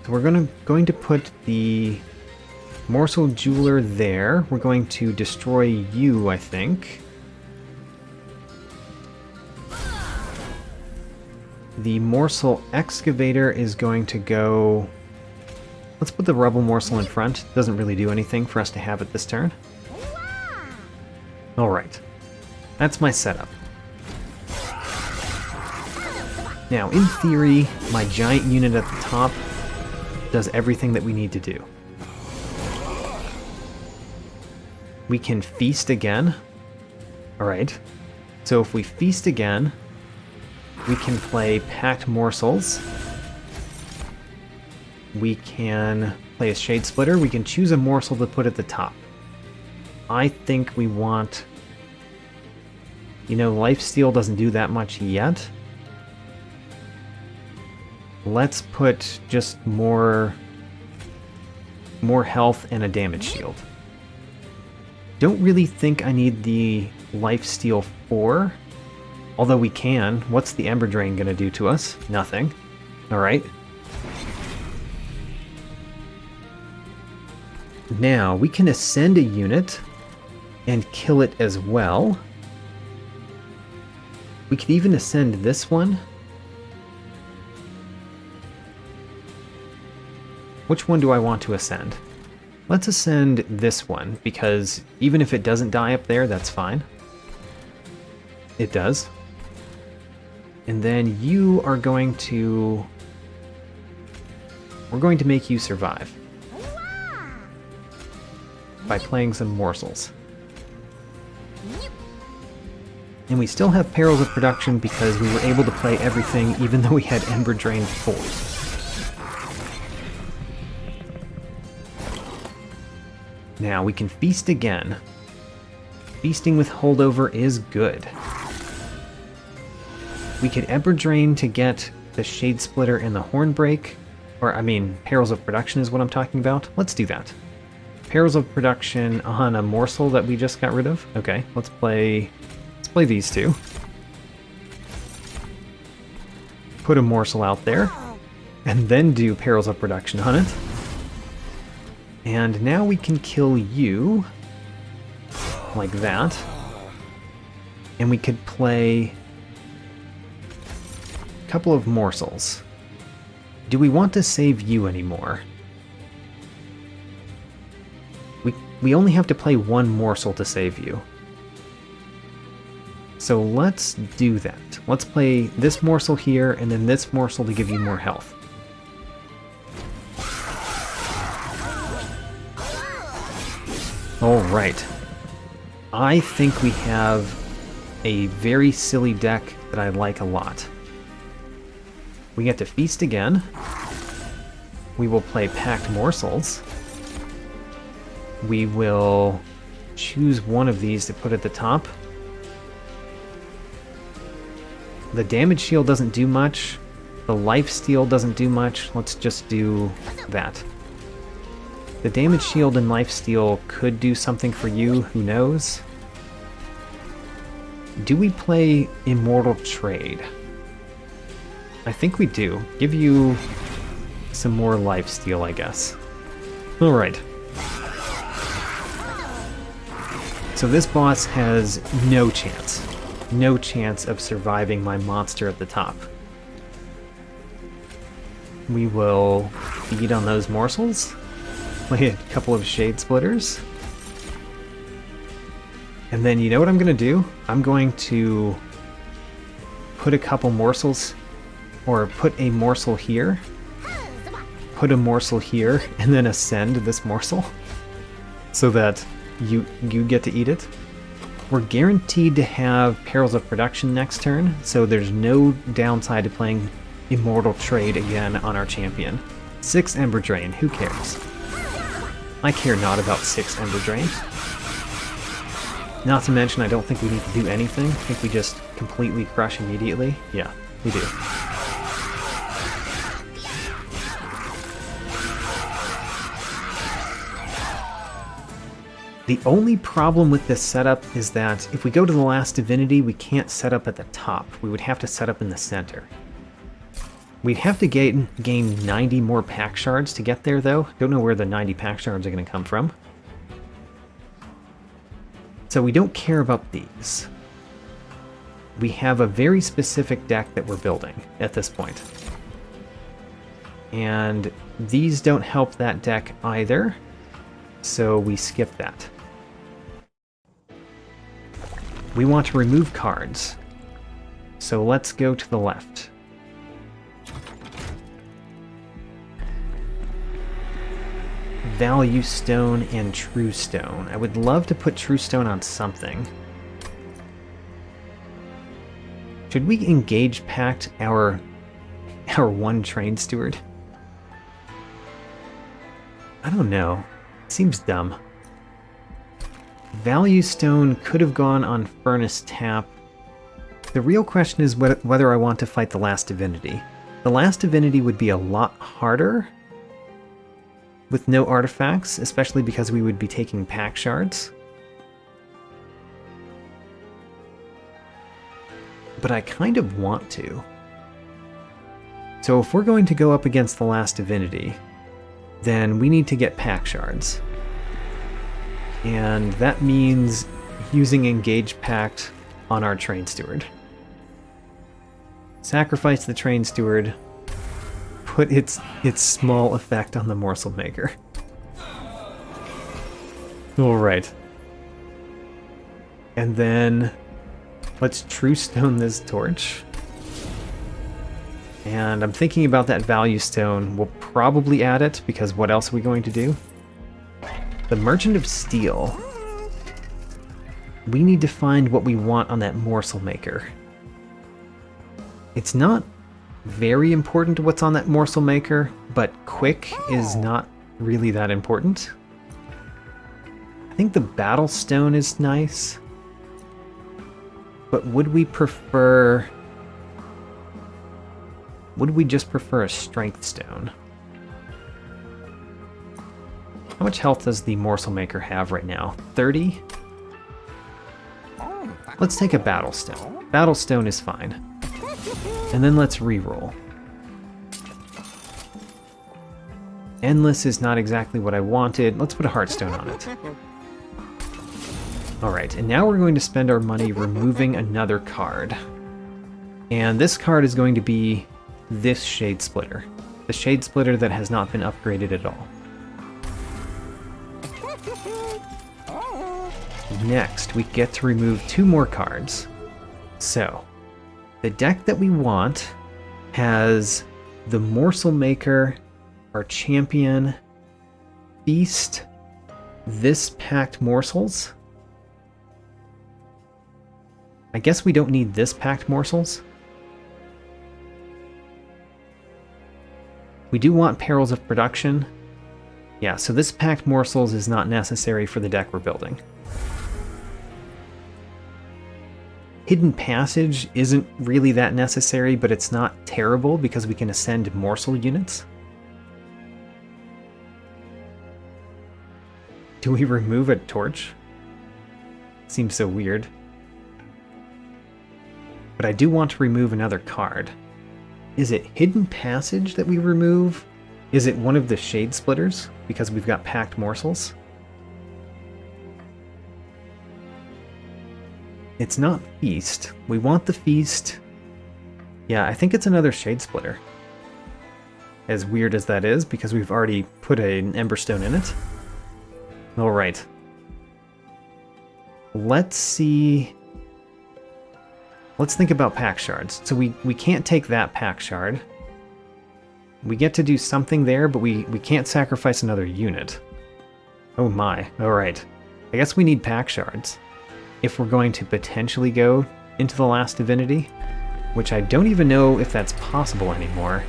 So we're going to put the Morsel Jeweler there. We're going to destroy you, I think. The Morsel Excavator is going to go... Let's put the Rebel Morsel in front. Doesn't really do anything for us to have it this turn. Alright. That's my setup. Now, in theory, my giant unit at the top does everything that we need to do. We can feast again. Alright. So if we feast again, we can play Packed Morsels. We can play a Shade Splitter. We can choose a morsel to put at the top. I think we want... You know, Lifesteal doesn't do that much yet. Let's put just more health and a damage shield. Don't really think I need the Lifesteal 4. Although we can. What's the Ember Drain going to do to us? Nothing. Alright. Now, we can ascend a unit and kill it as well. We could even ascend this one. Which one do I want to ascend? Let's ascend this one, because even if it doesn't die up there, that's fine. It does. And then you are going to... We're going to make you survive. By playing some morsels. And we still have Perils of Production because we were able to play everything even though we had Ember Drain 4. Now we can feast again. Feasting with Holdover is good. We could Ember Drain to get the Shade Splitter and the Hornbreak. Or, I mean, Perils of Production is what I'm talking about. Let's do that. Perils of Production on a morsel that we just got rid of. Okay, let's play these two. Put a morsel out there, and then do Perils of Production on it. And now we can kill you, like that. And we could play a couple of morsels. Do we want to save you anymore? We only have to play one morsel to save you. So let's do that. Let's play this morsel here, and then this morsel to give you more health. Alright. I think we have a very silly deck that I like a lot. We get to feast again. We will play Packed Morsels. We will choose one of these to put at the top. The damage shield doesn't do much. The lifesteal doesn't do much. Let's just do that. The damage shield and lifesteal could do something for you, who knows? Do we play Immortal Trade? I think we do. Give you some more lifesteal, I guess. Alright. So this boss has no chance. No chance of surviving my monster at the top. We will feed on those morsels. Play a couple of Shade Splitters. And then you know what I'm going to do? I'm going to put a couple morsels, or put a morsel here, put a morsel here, and then ascend this morsel so that you get to eat it. We're guaranteed to have Perils of Production next turn, so there's no downside to playing Immortal Trade again on our champion. 6 Ember Drain, who cares? I care not about 6 Ember Drain. Not to mention, I don't think we need to do anything. I think we just completely crush immediately. Yeah, we do. The only problem with this setup is that if we go to the Last Divinity, we can't set up at the top. We would have to set up in the center. We'd have to gain 90 more pack shards to get there, though. Don't know where the 90 pack shards are going to come from. So we don't care about these. We have a very specific deck that we're building at this point. And these don't help that deck either, so we skip that. We want to remove cards, so let's go to the left. Value Stone and True Stone. I would love to put True Stone on something. Should we engage pact our one train steward? I don't know. Seems dumb. Value Stone could have gone on Furnace Tap. The real question is whether I want to fight the Last Divinity. The Last Divinity would be a lot harder with no artifacts, especially because we would be taking pack shards. But I kind of want to. So if we're going to go up against the Last Divinity, then we need to get pack shards. And that means using Engage Pact on our Train Steward. Sacrifice the Train Steward, put its small effect on the Morsel Maker. Alright. And then let's True Stone this torch. And I'm thinking about that Value Stone. We'll probably add it, because what else are we going to do? The Merchant of Steel. We need to find what we want on that Morsel Maker. It's not very important what's on that Morsel Maker, but quick is not really that important. I think the Battle Stone is nice, but would we prefer... Would we just prefer a Strength Stone? How much health does the Morsel Maker have right now? 30? Let's take a Battle Stone. Battle Stone is fine. And then let's reroll. Endless is not exactly what I wanted. Let's put a Heartstone on it. Alright, and now we're going to spend our money removing another card. And this card is going to be this Shade Splitter. The Shade Splitter that has not been upgraded at all. Next, we get to remove 2 more cards. So, the deck that we want has the Morsel Maker, our champion, Feast, this Packed Morsels. I guess we don't need this Packed Morsels. We do want Perils of Production. Yeah, so this Packed Morsels is not necessary for the deck we're building. Hidden Passage isn't really that necessary, but it's not terrible because we can ascend morsel units. Do we remove a torch? Seems so weird. But I do want to remove another card. Is it Hidden Passage that we remove? Is it one of the Shade Splitters because we've got Packed Morsels? It's not Feast. We want the Feast. Yeah, I think it's another Shade Splitter. As weird as that is, because we've already put an Emberstone in it. Alright. Let's see... Let's think about pack shards. So we can't take that pack shard. We get to do something there, but we can't sacrifice another unit. Oh my, alright. I guess we need pack shards if we're going to potentially go into the Last Divinity, which I don't even know if that's possible anymore.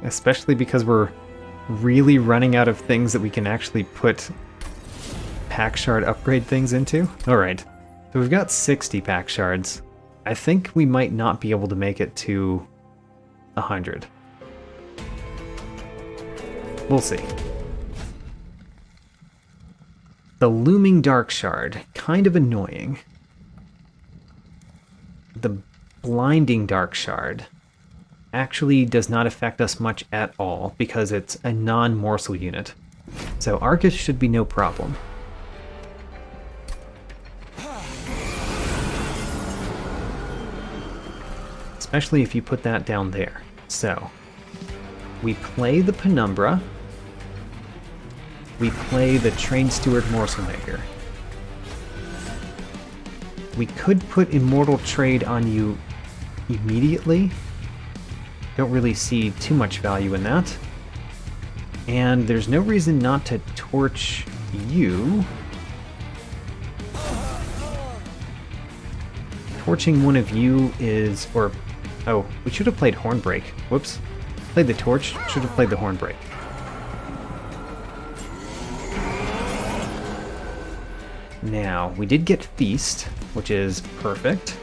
Especially because we're really running out of things that we can actually put pack shard upgrade things into. Alright, so we've got 60 pack shards. I think we might not be able to make it to 100. We'll see. The Looming Dark Shard, kind of annoying. The Blinding Dark Shard actually does not affect us much at all because it's a non-morsel unit. So Archus should be no problem. Especially if you put that down there. So, we play the Penumbra. We play the Train Steward Morsel Maker. We could put Immortal Trade on you immediately. Don't really see too much value in that. And there's no reason not to torch you. Torching one of you is... or... oh, we should have played Hornbreak. Whoops. Played the torch, should have played the Hornbreak. Now, we did get Feast, which is perfect.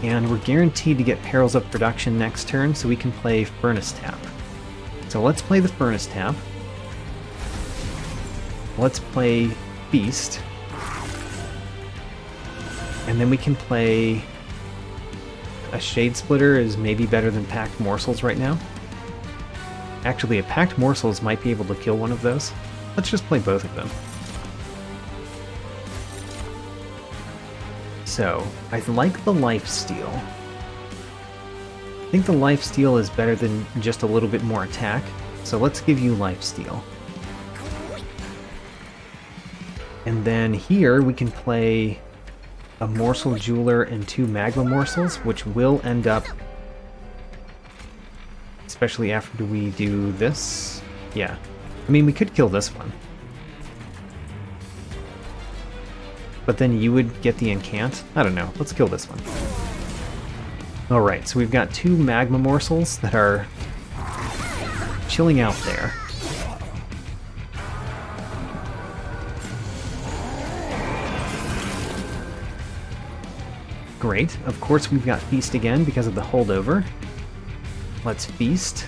And we're guaranteed to get Perils of Production next turn, so we can play Furnace Tap. So let's play the Furnace Tap. Let's play Feast. And then we can play... a Shade Splitter is maybe better than Packed Morsels right now. Actually, a Packed Morsels might be able to kill one of those. Let's just play both of them. So, I like the Lifesteal. I think the Lifesteal is better than just a little bit more attack, so let's give you Lifesteal. And then here we can play a Morsel Jeweler and 2 Magma Morsels, which will end up, especially after we do this. Yeah. I mean, we could kill this one. But then you would get the Incant? I don't know. Let's kill this one. Alright, so we've got 2 Magma Morsels that are chilling out there. Great. Of course we've got Feast again because of the holdover. Let's Feast.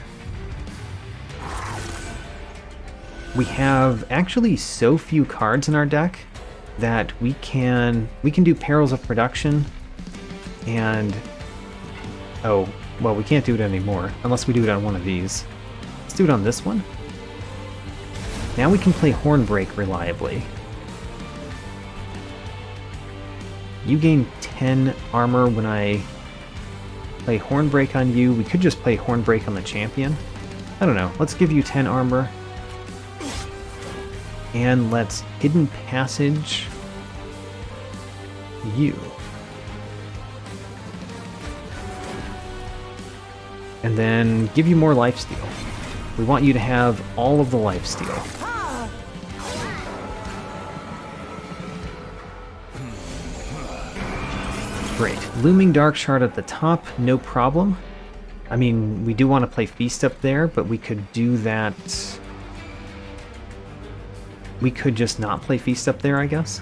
We have actually so few cards in our deck that we can do Perils of Production and... oh, well, we can't do it anymore unless we do it on one of these. Let's do it on this one. Now we can play Hornbreak reliably. You gain 10 armor when I play Hornbreak on you. We could just play Hornbreak on the champion. I don't know. Let's give you 10 armor. And let's Hidden Passage you. And then give you more lifesteal. We want you to have all of the lifesteal. Great. Looming Dark Shard at the top, no problem. I mean, we do want to play Feast up there, but we could do that... we could just not play Feast up there, I guess.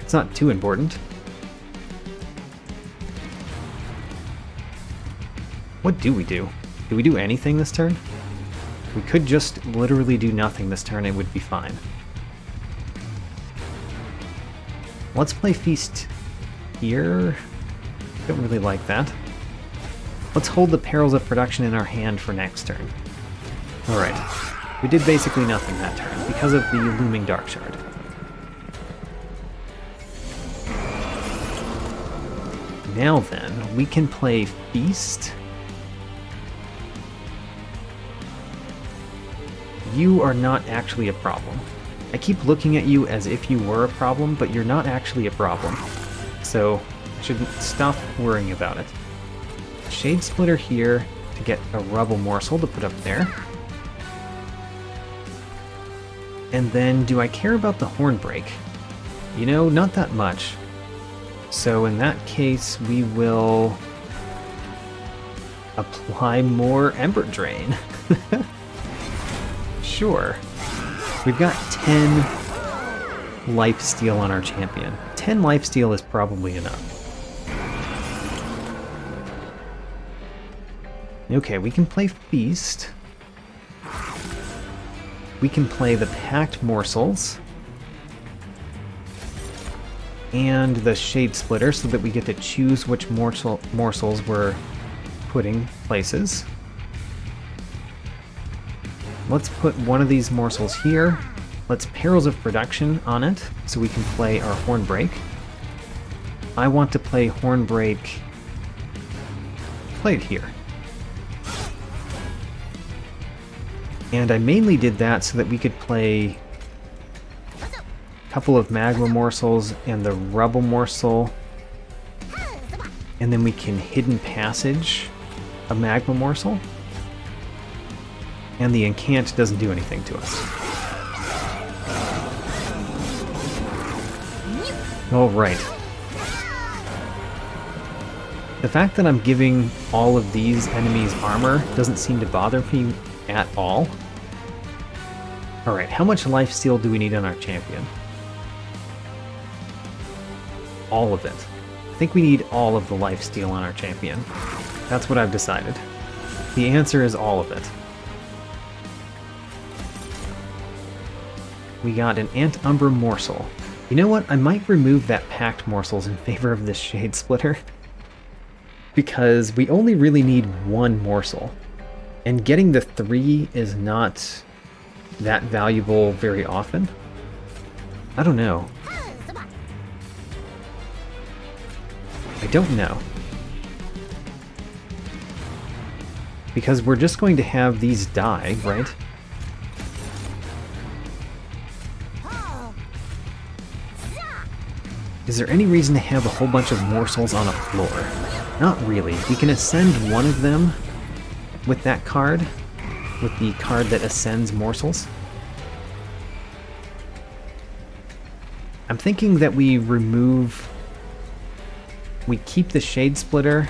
It's not too important. What do we do? Do we do anything this turn? We could just literally do nothing this turn, it would be fine. Let's play Feast here. Don't really like that. Let's hold the Perils of Production in our hand for next turn. Alright. We did basically nothing that turn because of the Looming Dark Shard. Now then, we can play Feast. You are not actually a problem. I keep looking at you as if you were a problem, but you're not actually a problem. So, I should stop worrying about it. Shade Splitter here to get a Rubble Morsel to put up there. And then, do I care about the Hornbreak? You know, not that much. So in that case, we will apply more Ember Drain. Sure. We've got 10 lifesteal on our champion. 10 lifesteal is probably enough. Okay, we can play Feast. we can play the Packed Morsels and the Shade Splitter so that we get to choose which morsels we're putting places. Let's put one of these morsels here. Let's Perils of Production on it so we can play our Hornbreak. I want to play Hornbreak. Play it here. And I mainly did that so that we could play a couple of Magma Morsels and the Rubble Morsel. And then we can Hidden Passage a Magma Morsel. And the Incant doesn't do anything to us. Alright. The fact that I'm giving all of these enemies armor doesn't seem to bother me at all. Alright, how much lifesteal do we need on our champion? All of it. I think we need all of the lifesteal on our champion. That's what I've decided. The answer is all of it. We got an Umbra Morsel. You know what? I might remove that Packed Morsels in favor of this Shade Splitter. Because we only really need one morsel. And getting the 3 is not that valuable very often. I don't know. I don't know. Because we're just going to have these die, right? Is there any reason to have a whole bunch of morsels on a floor? Not really. We can ascend one of them with that card, with the card that ascends morsels. I'm thinking that we keep the Shade Splitter,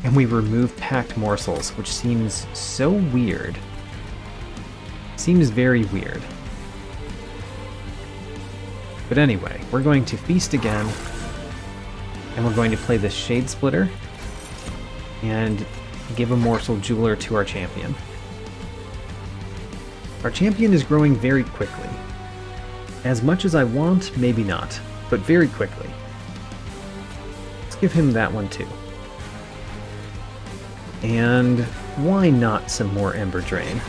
and we remove Packed Morsels, which seems so weird. Seems very weird. But anyway, we're going to feast again, and we're going to play the Shade Splitter, and give a Morsel Jeweler to our champion. Our champion is growing very quickly. As much as I want, maybe not, but very quickly. Let's give him that one too. And why not some more Ember Drain?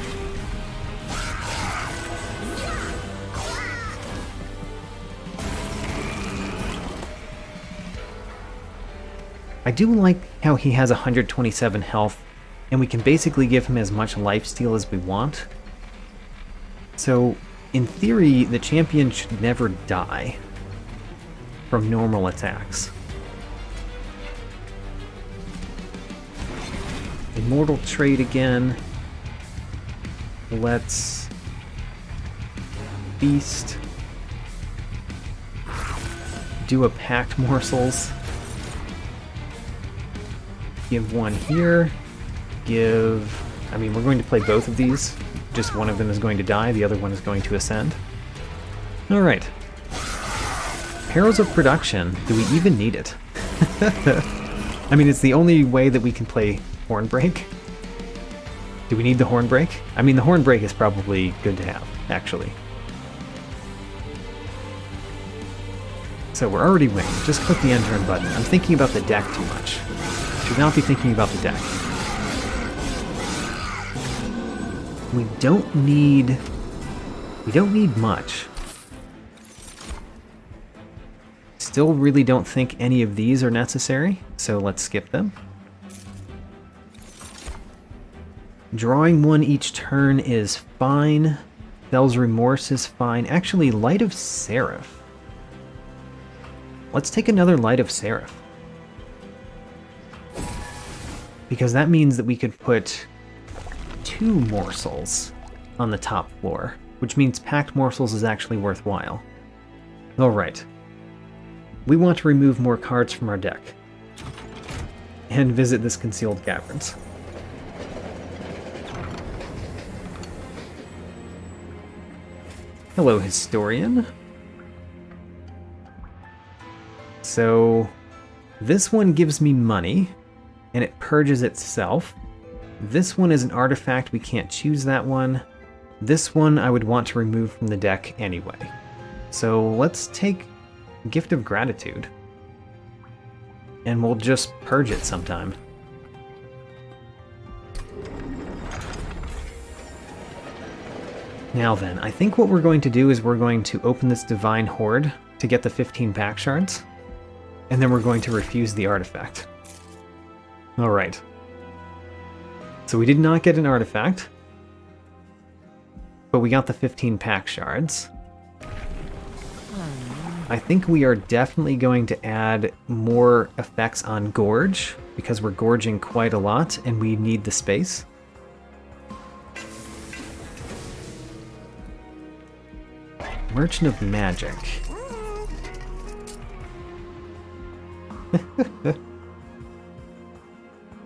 I do like how he has 127 health, and we can basically give him as much lifesteal as we want. So, in theory, the champion should never die from normal attacks. Immortal Trade again. Let's feast. Do a Packed Morsels. Give one here. I mean, we're going to play both of these. Just one of them is going to die, the other one is going to ascend. Alright. Perils of Production. Do we even need it? I mean, it's the only way that we can play Hornbreak. Do we need the Hornbreak? I mean, the Hornbreak is probably good to have, actually. So we're already winning. Just click the enter button. I'm thinking about the deck too much. Should not be thinking about the deck. We don't need much. Still really don't think any of these are necessary, so let's skip them. Drawing one each turn is fine. Bell's Remorse is fine. Actually, Light of Seraph. Let's take another Light of Seraph. Because that means that we could put 2 morsels on the top floor, which means Packed Morsels is actually worthwhile. Alright. We want to remove more cards from our deck. And visit this Concealed Caverns. Hello, Historian. So, this one gives me money, and it purges itself. This one is an artifact, we can't choose that one. This one I would want to remove from the deck anyway. So let's take Gift of Gratitude. And we'll just purge it sometime. Now then, I think what we're going to do is we're going to open this Divine Hoard to get the 15 pack shards, and then we're going to refuse the artifact. Alright. So we did not get an artifact, but we got the 15 pack shards. I think we are definitely going to add more effects on Gorge, because we're gorging quite a lot, and we need the space. Merchant of Magic.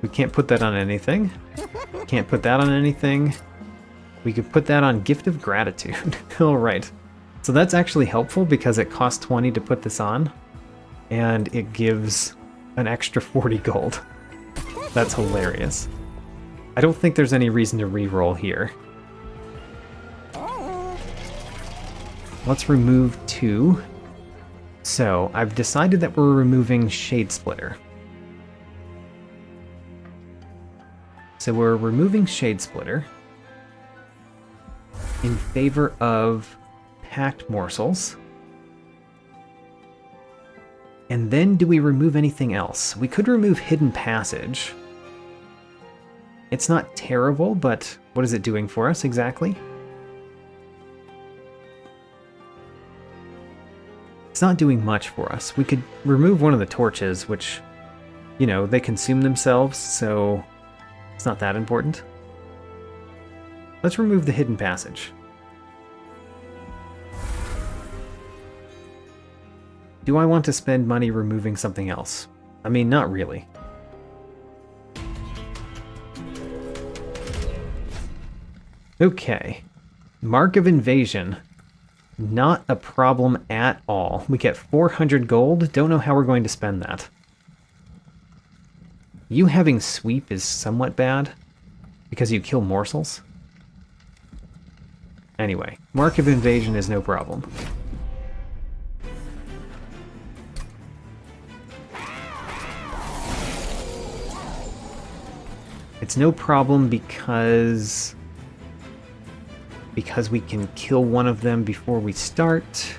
We can't put that on anything. Can't put that on anything. We could put that on Gift of Gratitude. Alright. So that's actually helpful because it costs 20 to put this on, and it gives an extra 40 gold. That's hilarious. I don't think there's any reason to reroll here. Let's remove 2. So, I've decided that we're removing Shade Splitter. So we're removing Shade Splitter in favor of Packed Morsels. And then do we remove anything else? We could remove Hidden Passage. It's not terrible, but what is it doing for us exactly? It's not doing much for us. We could remove one of the torches, which, you know, they consume themselves, so it's not that important. Let's remove the Hidden Passage. Do I want to spend money removing something else? I mean, not really. Okay. Mark of Invasion. Not a problem at all. We get 400 gold. Don't know how we're going to spend that. You having sweep is somewhat bad because you kill morsels. Anyway, Mark of Invasion is no problem. It's no problem because we can kill one of them before we start,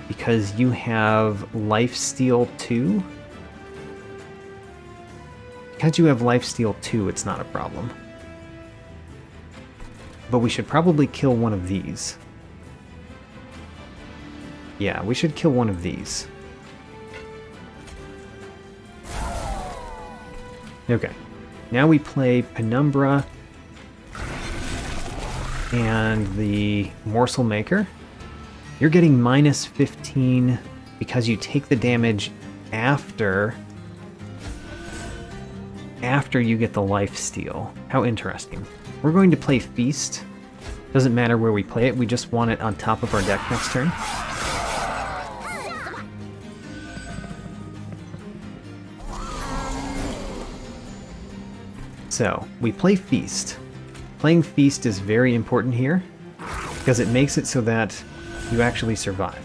because you have Lifesteal 2. Because you have Lifesteal 2, it's not a problem. But we should probably kill one of these. Yeah, we should kill one of these. Okay. Now we play Penumbra and the Morsel Maker. You're getting minus 15 because you take the damage after you get the Lifesteal. How interesting. We're going to play Feast. Doesn't matter where we play it, we just want it on top of our deck next turn. So, we play Feast. Playing Feast is very important here, because it makes it so that you actually survive.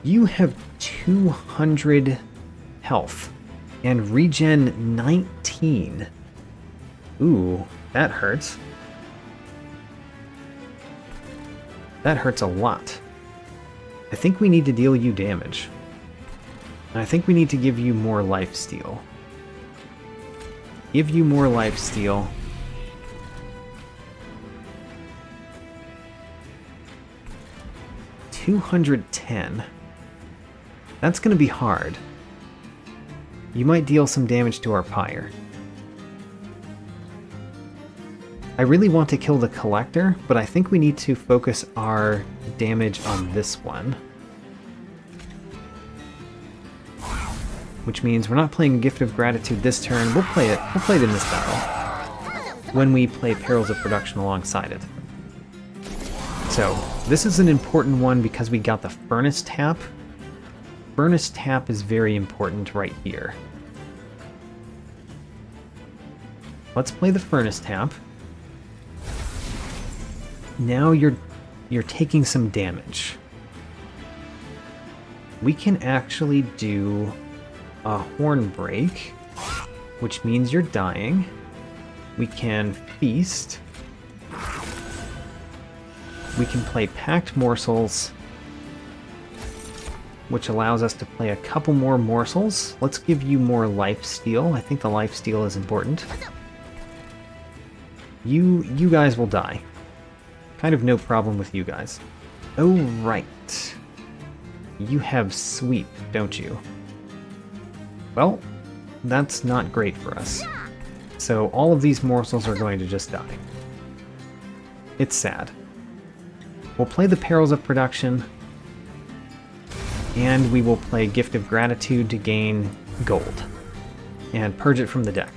You have 200 health, and regen 19. Ooh, that hurts. That hurts a lot. I think we need to deal you damage. And I think we need to give you more lifesteal. Give you more lifesteal. $210. That's going to be hard. You might deal some damage to our Pyre. I really want to kill the Collector, but I think we need to focus our damage on this one. Which means we're not playing Gift of Gratitude this turn. We'll play it in this battle when we play Perils of Production alongside it. So, this is an important one because we got the Furnace Tap. Furnace Tap is very important right here. Let's play the Furnace Tap. now you're taking some damage. We can actually do a horn break, which means you're dying. We can feast. We can play packed morsels, which allows us to play a couple more morsels. Let's give you more life steal. I think the life steal is important. You guys will die. Kind of no problem with you guys. Oh, right. You have sweep, don't you? Well, that's not great for us. So all of these morsels are going to just die. It's sad. We'll play the Perils of Production, and we will play Gift of Gratitude to gain gold, and purge it from the deck.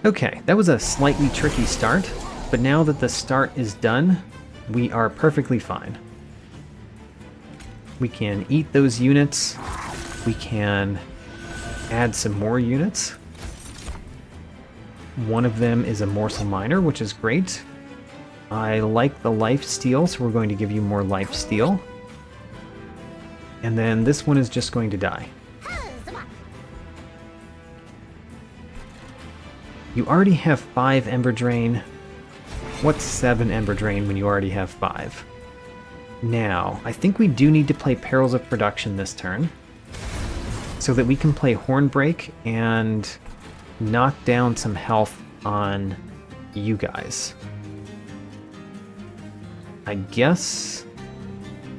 Okay, that was a slightly tricky start, but now that the start is done, we are perfectly fine. We can eat those units, we can add some more units. One of them is a morsel miner, which is great. I like the life steal, so we're going to give you more life steal. And then this one is just going to die. You already have 5 Ember Drain. What's 7 Ember Drain when you already have 5? Now, I think we do need to play Perils of Production this turn, so that we can play Horn Break and knock down some health on you guys. I guess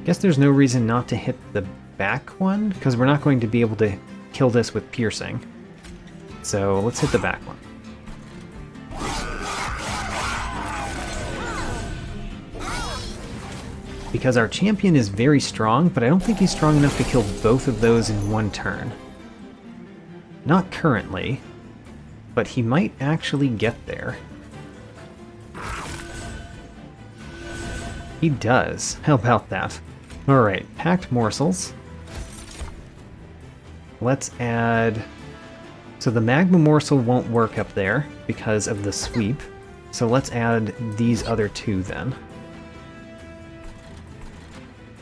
there's no reason not to hit the back one, because we're not going to be able to kill this with piercing. So let's hit the back one. Because our champion is very strong, but I don't think he's strong enough to kill both of those in one turn. Not currently, but he might actually get there. He does. How about that? Alright, packed morsels. Let's add... So the magma morsel won't work up there because of the sweep. So let's add these other two then.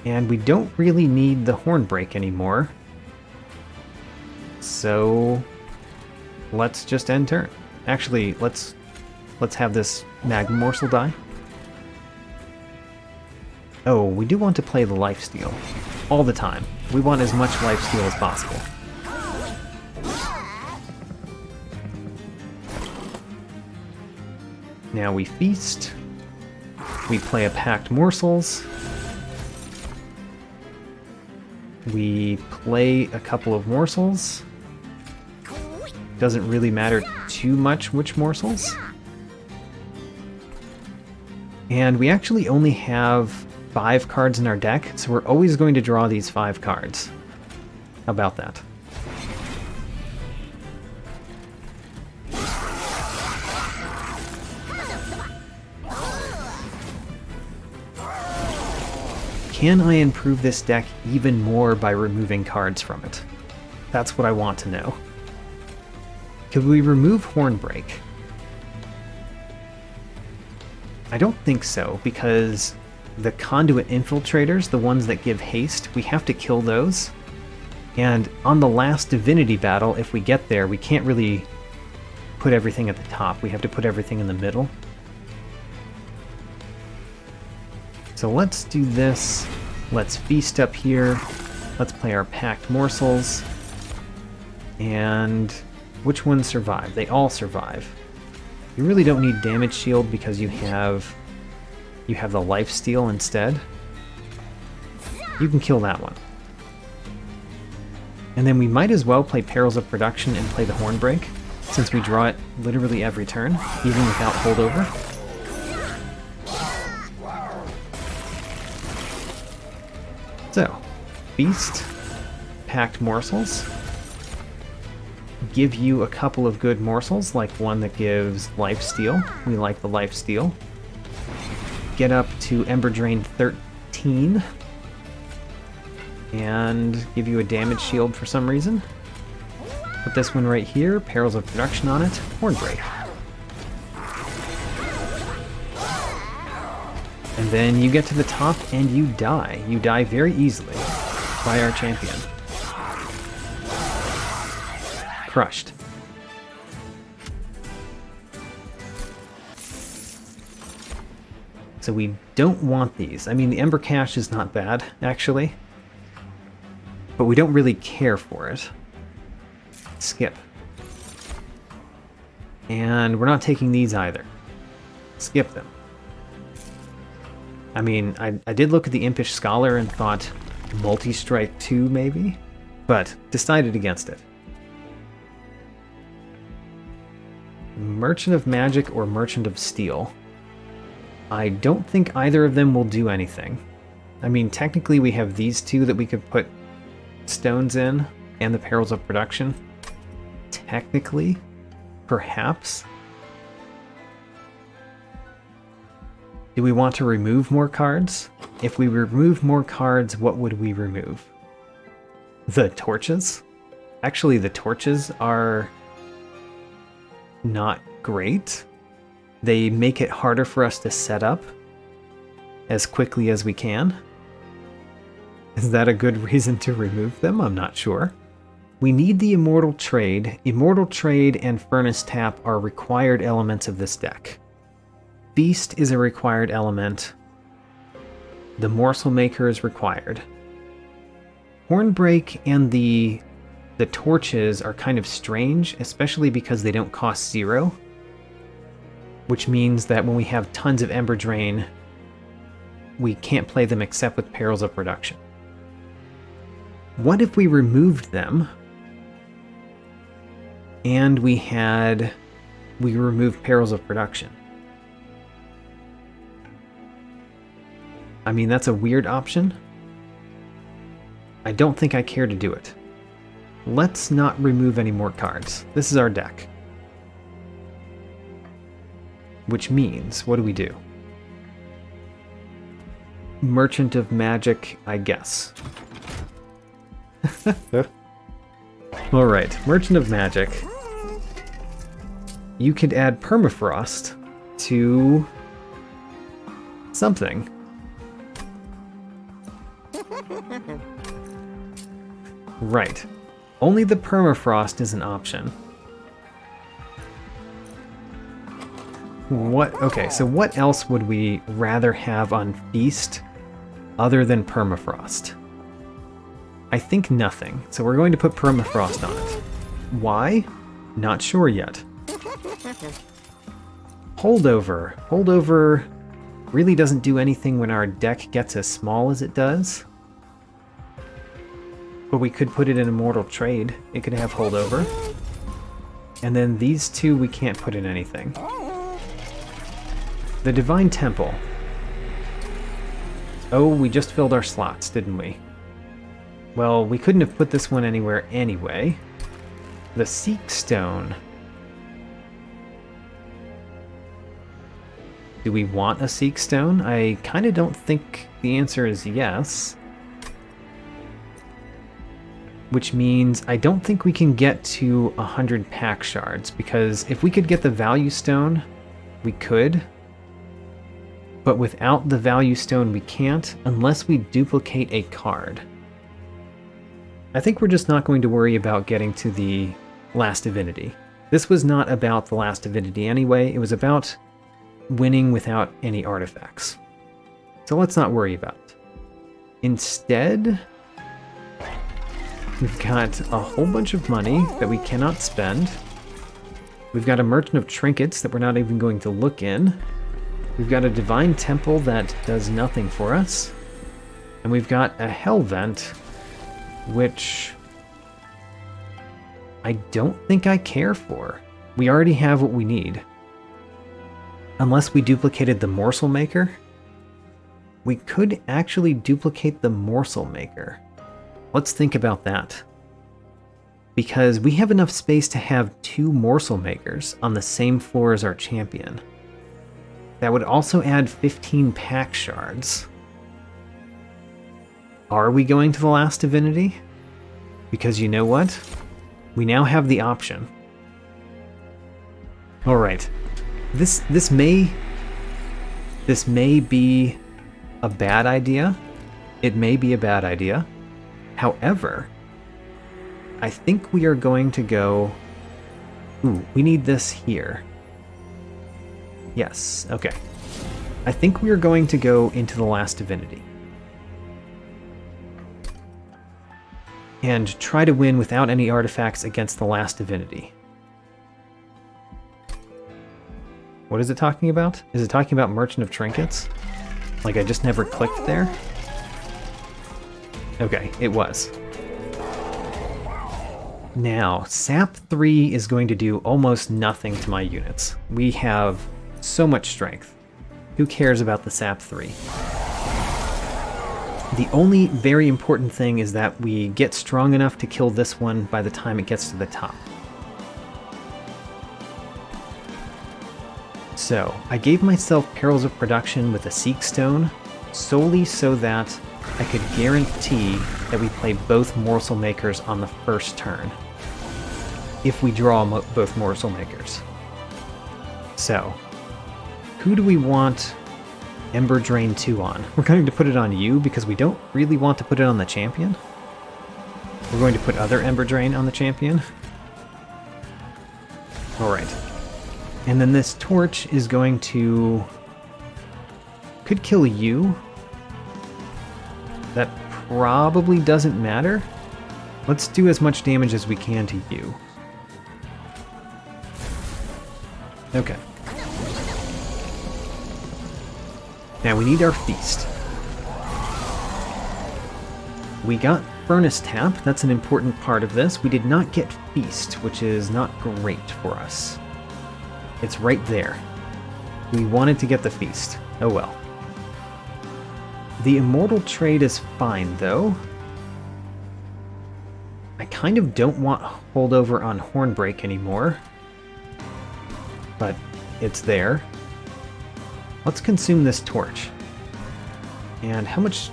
And we don't really need the horn break anymore. So let's just end turn. Actually, let's have this magma morsel die. Oh, we do want to play the lifesteal all the time. We want as much lifesteal as possible. Now we feast. We play a packed morsels. We play a couple of morsels. Doesn't really matter too much which morsels. And we actually only have 5 cards in our deck, so we're always going to draw these 5 cards. How about that? Can I improve this deck even more by removing cards from it? That's what I want to know. Could we remove Hornbreak? I don't think so, because the Conduit Infiltrators, the ones that give haste, we have to kill those. And on the Last Divinity battle, if we get there, we can't really put everything at the top. We have to put everything in the middle. So let's do this. Let's feast up here. Let's play our packed morsels. And which ones survive? They all survive. You really don't need damage shield because you have the lifesteal instead. You can kill that one. And then we might as well play Perils of Production and play the Hornbreak, since we draw it literally every turn, even without holdover. So, feast, packed morsels, give you a couple of good morsels, like one that gives lifesteal. We like the lifesteal. Get up to Ember Drain 13, and give you a damage shield for some reason. Put this one right here, Perils of Production on it, Hornbreak. then you get to the top and you die. You die very easily by our champion. Crushed. So we don't want these. I mean, the Ember Cache is not bad, actually. But we don't really care for it. Skip. And we're not taking these either. Skip them. I mean, I did look at the Impish Scholar and thought Multi-Strike 2 maybe, but decided against it. Merchant of Magic or Merchant of Steel. I don't think either of them will do anything. I mean, technically we have these two that we could put stones in, and the Perils of Production. Technically, perhaps. Do we want to remove more cards? If we remove more cards, what would we remove? The torches? Actually, the torches are not great. They make it harder for us to set up as quickly as we can. Is that a good reason to remove them? I'm not sure. We need the Immortal Trade. Immortal Trade and Furnace Tap are required elements of this deck. Beast is a required element. The Morsel Maker is required. Hornbreak and the torches are kind of strange, especially because they don't cost 0. Which means that when we have tons of Ember Drain, we can't play them except with Perils of Production. What if we removed them and we removed Perils of Production? I mean, that's a weird option. I don't think I care to do it. Let's not remove any more cards. This is our deck. Which means, what do we do? Merchant of Magic, I guess. Alright, Merchant of Magic. You could add Permafrost to something. Right. Only the Permafrost is an option. Okay, so what else would we rather have on Feast other than Permafrost? I think nothing, so we're going to put Permafrost on it. Why? Not sure yet. Holdover. Holdover really doesn't do anything when our deck gets as small as it does. But we could put it in Immortal Trade. It could have Holdover. And then these two we can't put in anything. The Divine Temple. Oh, we just filled our slots, didn't we? Well, we couldn't have put this one anywhere anyway. The Seek Stone. Do we want a Seek Stone? I kind of don't think the answer is yes. Which means I don't think we can get to 100 pack shards, because if we could get the Value Stone, we could. But without the Value Stone, we can't, unless we duplicate a card. I think we're just not going to worry about getting to the Last Divinity. This was not about the Last Divinity anyway, it was about winning without any artifacts. So let's not worry about it. Instead, we've got a whole bunch of money that we cannot spend. We've got a Merchant of Trinkets that we're not even going to look in. We've got a Divine Temple that does nothing for us. And we've got a Hell Vent, which I don't think I care for. We already have what we need. Unless we duplicated the Morsel Maker. We could actually duplicate the Morsel Maker. Let's think about that. Because we have enough space to have 2 Morsel Makers on the same floor as our champion. That would also add 15 pack shards. Are we going to the Last Divinity? Because you know what? We now have the option. Alright. This may be a bad idea. It may be a bad idea. However, I think we are going to go... Ooh, we need this here. Yes, okay. I think we are going to go into the Last Divinity. And try to win without any artifacts against the Last Divinity. What is it talking about? Is it talking about Merchant of Trinkets? Like I just never clicked there? Okay, it was. Now, Sap 3 is going to do almost nothing to my units. We have so much strength. Who cares about the Sap 3? The only very important thing is that we get strong enough to kill this one by the time it gets to the top. So, I gave myself Perils of Production with a Seek Stone solely so that I could guarantee that we play both Morsel Makers on the first turn, if we draw both Morsel Makers. So, who do we want Ember Drain 2 on? We're going to put it on you because we don't really want to put it on the champion. We're going to put other Ember Drain on the champion. Alright. And then this torch is going to... could kill you. That probably doesn't matter. Let's do as much damage as we can to you. Okay. Now we need our feast. We got Furnace Tap, that's an important part of this. We did not get Feast, which is not great for us. It's right there. We wanted to get the Feast. Oh well. The Immortal trade is fine, though. I kind of don't want holdover on Hornbreak anymore. But it's there. Let's consume this torch. And how much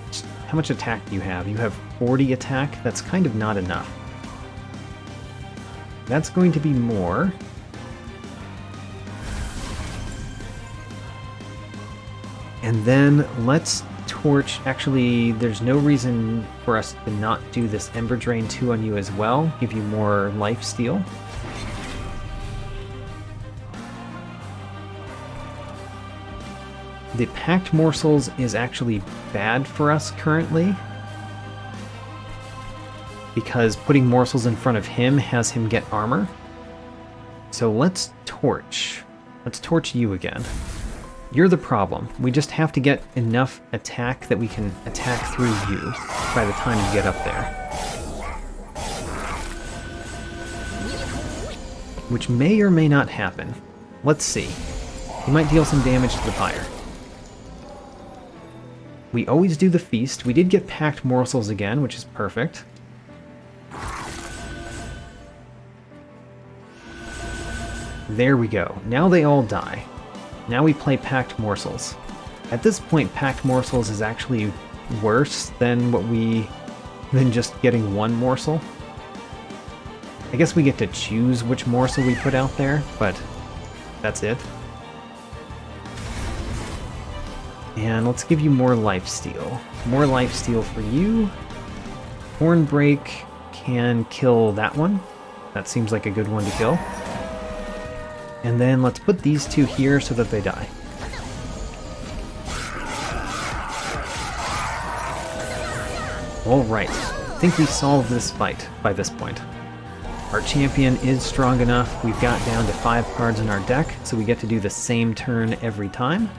attack do you have? You have 40 attack? That's kind of not enough. That's going to be more. And then let's torch... Actually, there's no reason for us to not do this Ember Drain 2 on you as well. Give you more life steal. The Packed Morsels is actually bad for us currently, because putting morsels in front of him has him get armor. So let's torch. Let's torch you again. You're the problem. We just have to get enough attack that we can attack through you by the time you get up there. Which may or may not happen. Let's see. He might deal some damage to the Pyre. We always do the Feast. We did get Packed Morsels again, which is perfect. There we go. Now they all die. Now we play Packed Morsels. At this point, Packed Morsels is actually worse than than just getting one morsel. I guess we get to choose which morsel we put out there, but that's it. And let's give you more lifesteal. More lifesteal for you. Hornbreak can kill that one. That seems like a good one to kill. And then let's put these two here so that they die. Alright, I think we solved this fight by this point. Our champion is strong enough. We've got down to 5 cards in our deck, so we get to do the same turn every time.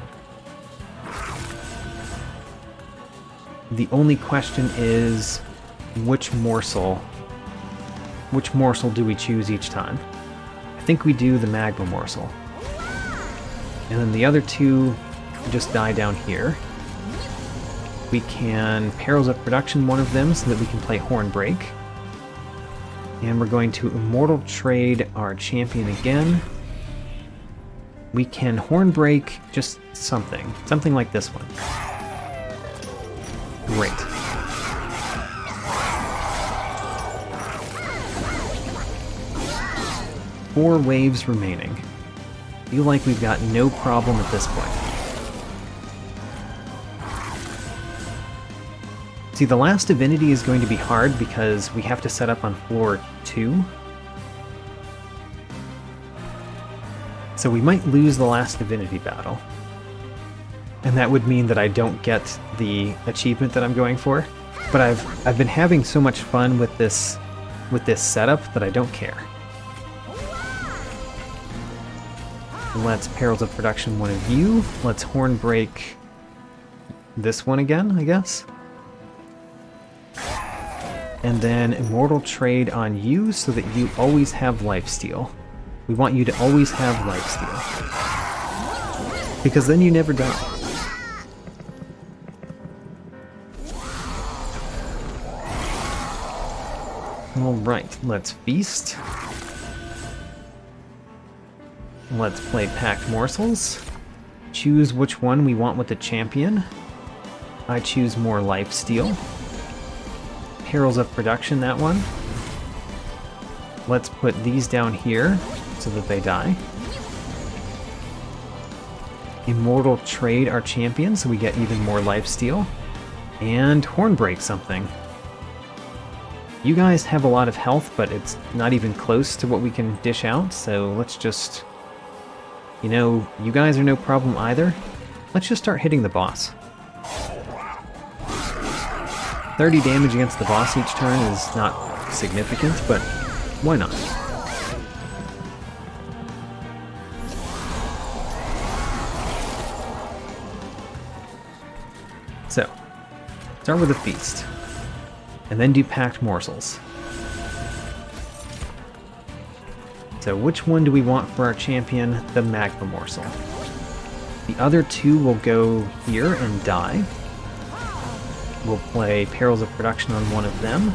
The only question is, which morsel do we choose each time? I think we do the Magma Morsel. And then the other two just die down here. We can Perils of Production one of them so that we can play Hornbreak. And we're going to Immortal Trade our champion again. We can Hornbreak just something like this one. Great. Four waves remaining. Feel like we've got no problem at this point. See, the Last Divinity is going to be hard because we have to set up on floor 2. So we might lose the Last Divinity battle. And that would mean that I don't get the achievement that I'm going for. But I've been having so much fun with this setup that I don't care. Let's Perils of Production one of you. Let's Horn Break this one again, I guess. And then Immortal Trade on you so that you always have lifesteal. We want you to always have lifesteal. Because then you never die. Alright, let's feast. Let's play Packed Morsels. Choose which one we want with the champion. I choose more lifesteal. Perils of Production, that one. Let's put these down here so that they die. Immortal Trade our champion so we get even more lifesteal. And Hornbreak something. You guys have a lot of health, but it's not even close to what we can dish out, so let's just... You know, you guys are no problem either. Let's just start hitting the boss. 30 damage against the boss each turn is not significant, but why not? So, start with a feast, and then do Packed Morsels. So which one do we want for our champion? The Magma Morsel. The other two will go here and die. We'll play Perils of Production on one of them,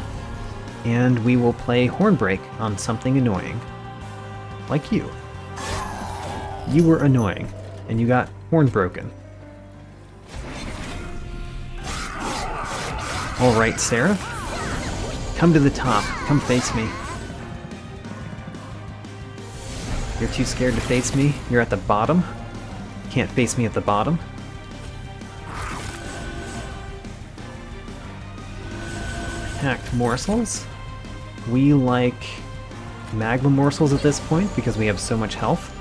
and we will play Hornbreak on something annoying. Like you. You were annoying, and you got horn broken. Alright, Seraph. Come to the top. Come face me. You're too scared to face me? You're at the bottom? Can't face me at the bottom? Packed Morsels. We like Magma Morsels at this point because we have so much health.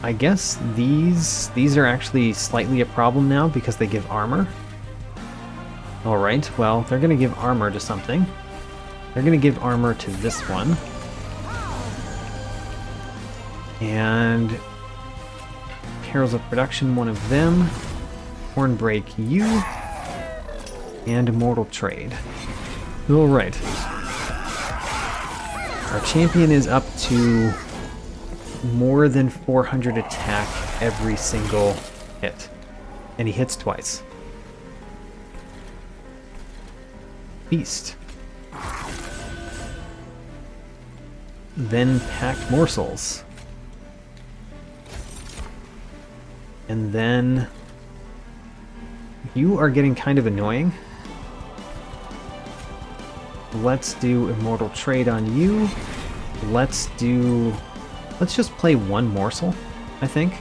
I guess these are actually slightly a problem now because they give armor. Alright, well, they're gonna give armor to something. They're gonna give armor to this one. And Perils of Production, one of them. Hornbreak you. And Immortal Trade. Alright. Our champion is up to more than 400 attack every single hit. And he hits twice. Feast. Then Packed Morsels. And then... You are getting kind of annoying. Let's do Immortal Trade on you. Let's just play one morsel, I think.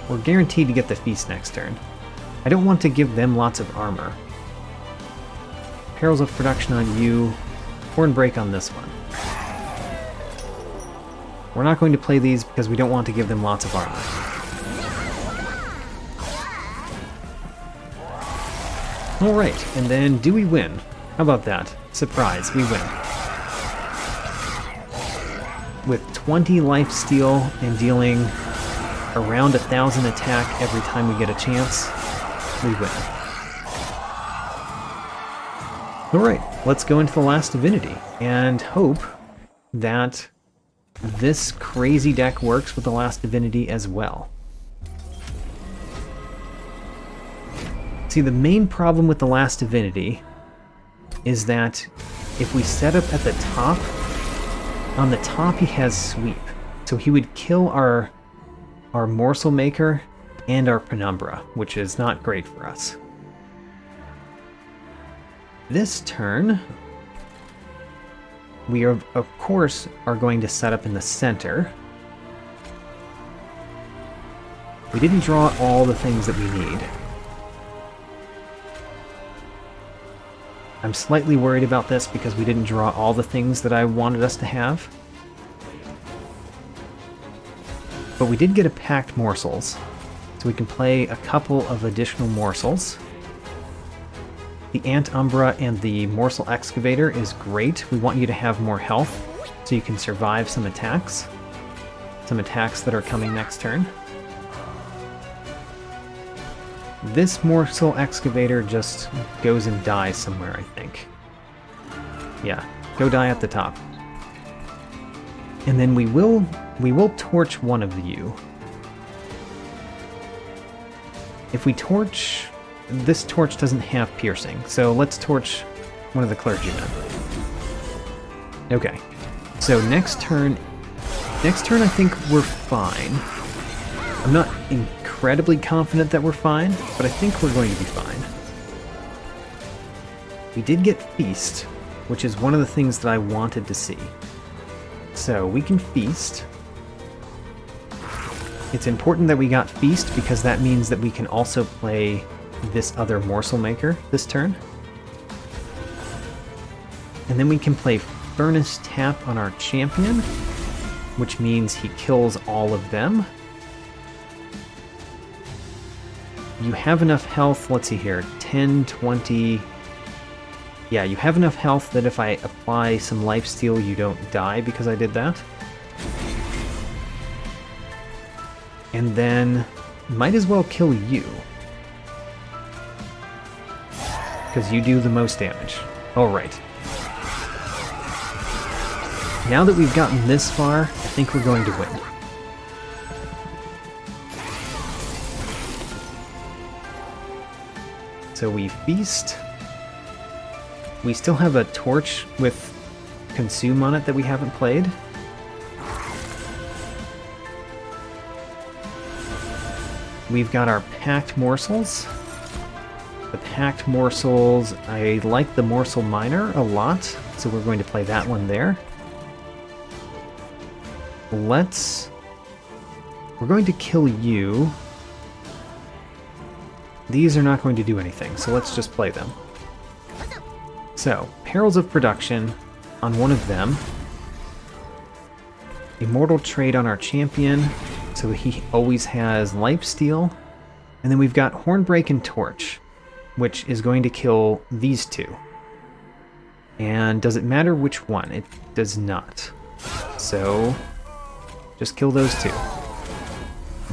We're guaranteed to get the feast next turn. I don't want to give them lots of armor. Perils of Production on you. Hornbreak on this one. We're not going to play these because we don't want to give them lots of armor. Alright, and then do we win? How about that? Surprise, we win. With 20 lifesteal and dealing around 1,000 attack every time we get a chance, we win. Alright, let's go into the Last Divinity and hope that this crazy deck works with the Last Divinity as well. See, the main problem with the Last Divinity is that if we set up at the top, on the top he has sweep. So he would kill our Morsel Maker and our Penumbra, which is not great for us. This turn, we are, of course, are going to set up in the center. We didn't draw all the things that we need. I'm slightly worried about this because we didn't draw all the things that I wanted us to have. But we did get a packed morsels, so we can play a couple of additional morsels. The Ant Umbra and the Morsel Excavator is great. We want you to have more health so you can survive some attacks. Some attacks that are coming next turn. This Morsel Excavator just goes and dies somewhere, I think. Yeah, go die at the top. And then we will torch one of you. If we torch... This torch doesn't have piercing, so let's torch one of the clergymen. Okay, so next turn I think we're fine. I'm not incredibly confident that we're fine, but I think we're going to be fine. We did get Feast, which is one of the things that I wanted to see. So we can Feast. It's important that we got Feast because that means that we can also play this other Morsel Maker this turn. And then we can play Furnace Tap on our champion, which means he kills all of them. You have enough health, let's see here, 10, 20... Yeah, you have enough health that if I apply some lifesteal you don't die because I did that. And then, might as well kill you. Because you do the most damage. Alright. Now that we've gotten this far, I think we're going to win. So we Feast. We still have a torch with Consume on it that we haven't played. We've got our Packed Morsels. The Packed Morsels, I like the Morsel Miner a lot, so we're going to play that one there. We're going to kill you. These are not going to do anything, so let's just play them. So, Perils of Production on one of them. Immortal Trade on our champion, so he always has lifesteal. And then we've got Hornbreak and Torch, which is going to kill these two. And does it matter which one? It does not. So, just kill those two.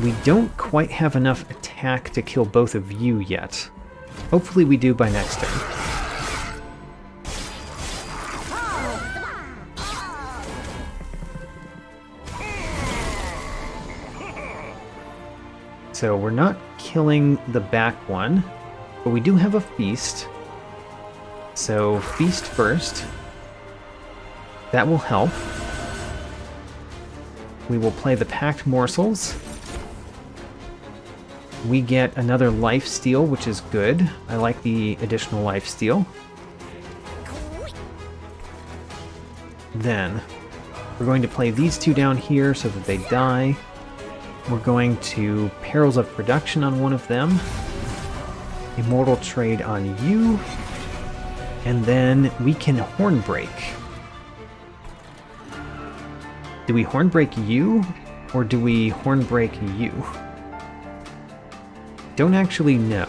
We don't quite have enough attack to kill both of you yet. Hopefully we do by next turn. So we're not killing the back one, but we do have a Feast. So Feast first. That will help. We will play the Packed Morsels. We get another lifesteal, which is good. I like the additional lifesteal. Then, we're going to play these two down here so that they die. We're going to Perils of Production on one of them. Immortal Trade on you. And then we can Hornbreak. Do we Hornbreak you, or do we Hornbreak you? Don't actually know.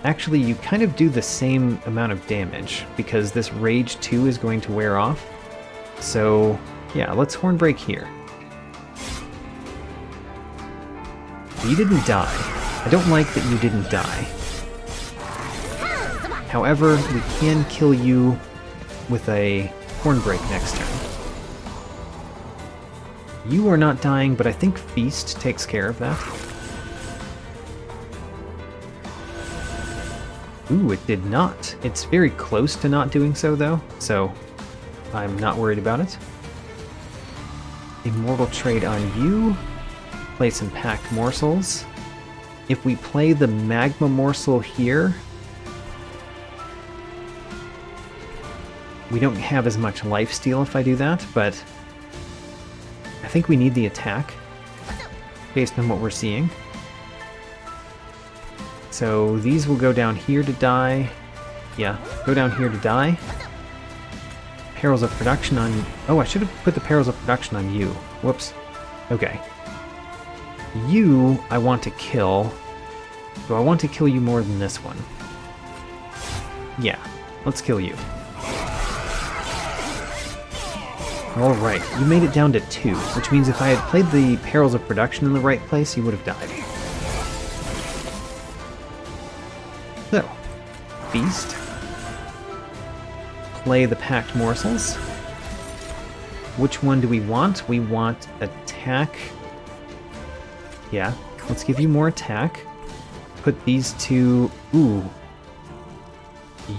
Actually, you kind of do the same amount of damage, because this Rage 2 is going to wear off. So, yeah, let's Hornbreak here. You didn't die. I don't like that you didn't die. However, we can kill you with a Hornbreak next turn. You are not dying, but I think Feast takes care of that. Ooh, it did not. It's very close to not doing so, though, so I'm not worried about it. Immortal Trade on you. Play some Packed Morsels. If we play the Magma Morsel here, we don't have as much lifesteal if I do that, but I think we need the attack. based on what we're seeing. So these will go down here to die. Yeah, go down here to die. Perils of production on... Oh, I should have put the perils of production on you. Whoops. Okay. You, I want to kill. Do I want to kill you more than this one? Yeah, let's kill you. Alright, you made it down to 2, which means if I had played the perils of production in the right place, you would have died. So, feast. Play the packed morsels. Which one do we want? We want attack. Yeah, let's give you more attack. Put these two... Ooh.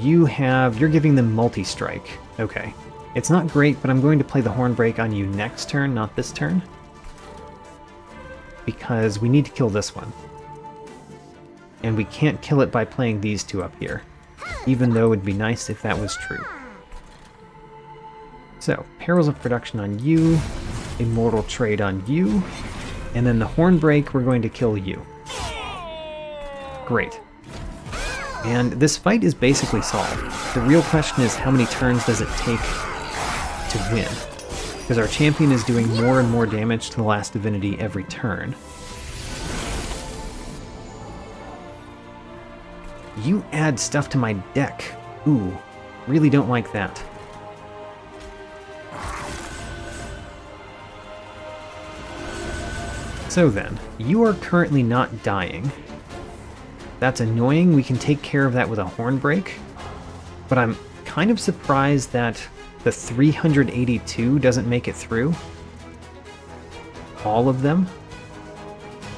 You're giving them multi-strike. Okay. It's not great, but I'm going to play the Hornbreak on you next turn, not this turn. Because we need to kill this one. And we can't kill it by playing these two up here. Even though it would be nice if that was true. So, Perils of Production on you, Immortal Trade on you, and then the Hornbreak, we're going to kill you. Great. And this fight is basically solved. The real question is how many turns does it take to win? Because our champion is doing more and more damage to the Last Divinity every turn. You add stuff to my deck. Ooh, really don't like that. So then, you are currently not dying. That's annoying. We can take care of that with a Hornbreak. But I'm kind of surprised that the 382 doesn't make it through. All of them?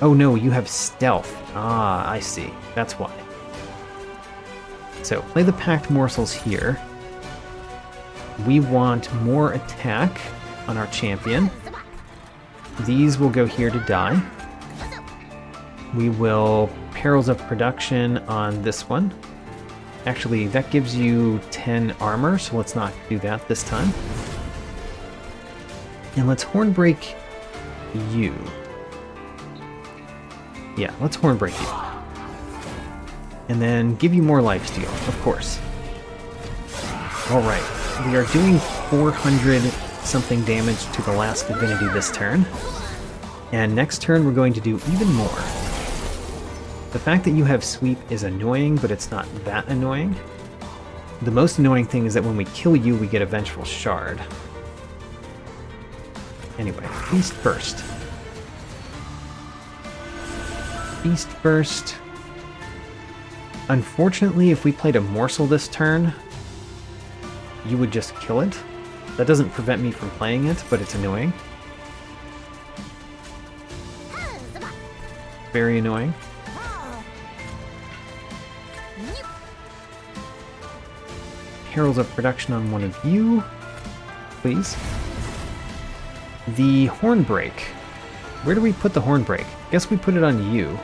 Oh no, you have stealth. Ah, I see. That's why. So, play the Packed Morsels here. We want more attack on our champion. These will go here to die. We will Perils of Production on this one. Actually, that gives you 10 armor, so let's not do that this time. And let's Hornbreak you. Yeah, let's Hornbreak you. And then give you more lifesteal, of course. Alright, we are doing 400 something damage to the Last Divinity this turn. And next turn we're going to do even more. The fact that you have sweep is annoying, but it's not that annoying. The most annoying thing is that when we kill you, we get a Vengeful Shard. Anyway, Feast first. Feast first. Unfortunately, if we played a Morsel this turn, you would just kill it. That doesn't prevent me from playing it, but it's annoying. Very annoying. Heralds of Production on one of you, please. The Hornbreak. Where do we put the Hornbreak? Guess we put it on you.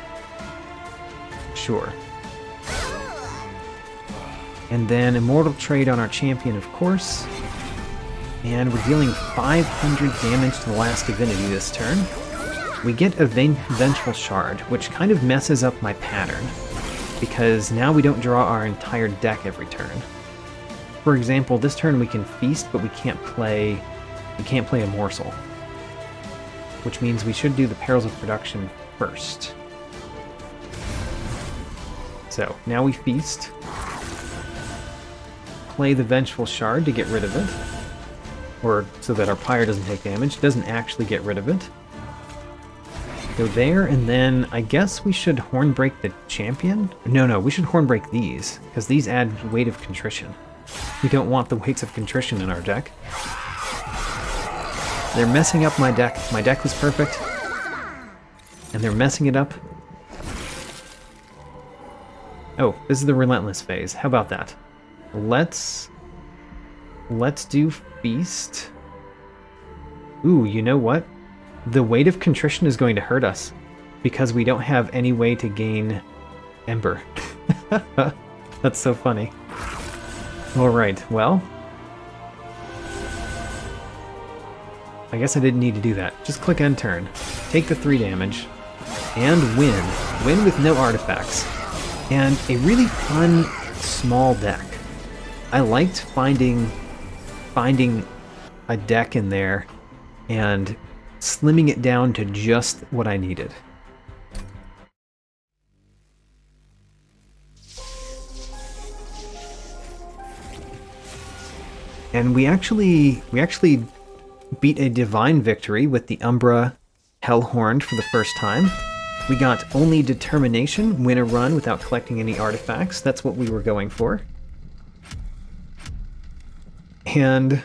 Sure. And then Immortal Trade on our champion, of course. And we're dealing 500 damage to the Last Divinity this turn. We get a Vengeful Shard, which kind of messes up my pattern, because now we don't draw our entire deck every turn. For example, this turn we can feast, but we can't play a Morsel. Which means we should do the Perils of Production first. So, now we feast. Play the Vengeful Shard to get rid of it. Or so that our Pyre doesn't take damage. It doesn't actually get rid of it. Go there, and then I guess we should Hornbreak the champion? No, we should Hornbreak these, because these add Weight of Contrition. We don't want the Weights of Contrition in our deck. They're messing up my deck. My deck was perfect, and they're messing it up. Oh, this is the Relentless phase. How about that? Let's do Feast. Ooh, you know what? The Weight of Contrition is going to hurt us, because we don't have any way to gain Ember. That's so funny. Alright, well, I guess I didn't need to do that. Just click end turn. Take the 3 damage. and win. Win with no artifacts. And a really fun, small deck. I liked finding a deck in there and slimming it down to just what I needed. And we actually beat a divine victory with the Umbra Hellhorned for the first time. We got only determination, win a run without collecting any artifacts. That's what we were going for. And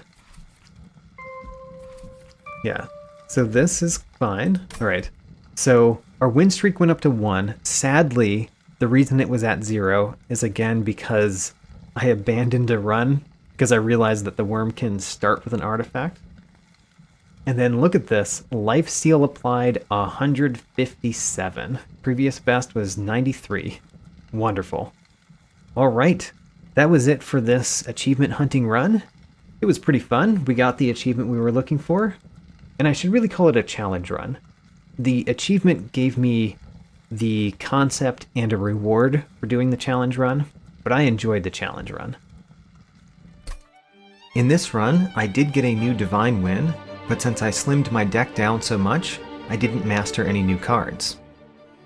yeah, so this is fine. All right, so our win streak went up to 1. Sadly, the reason it was at 0 is again because I abandoned a run because I realized that the worm can start with an artifact. And then look at this, life steal applied 157. Previous best was 93. Wonderful. All right, that was it for this achievement hunting run. It was pretty fun. We got the achievement we were looking for, and I should really call it a challenge run. The achievement gave me the concept and a reward for doing the challenge run, but I enjoyed the challenge run. In this run, I did get a new divine win, but since I slimmed my deck down so much, I didn't master any new cards.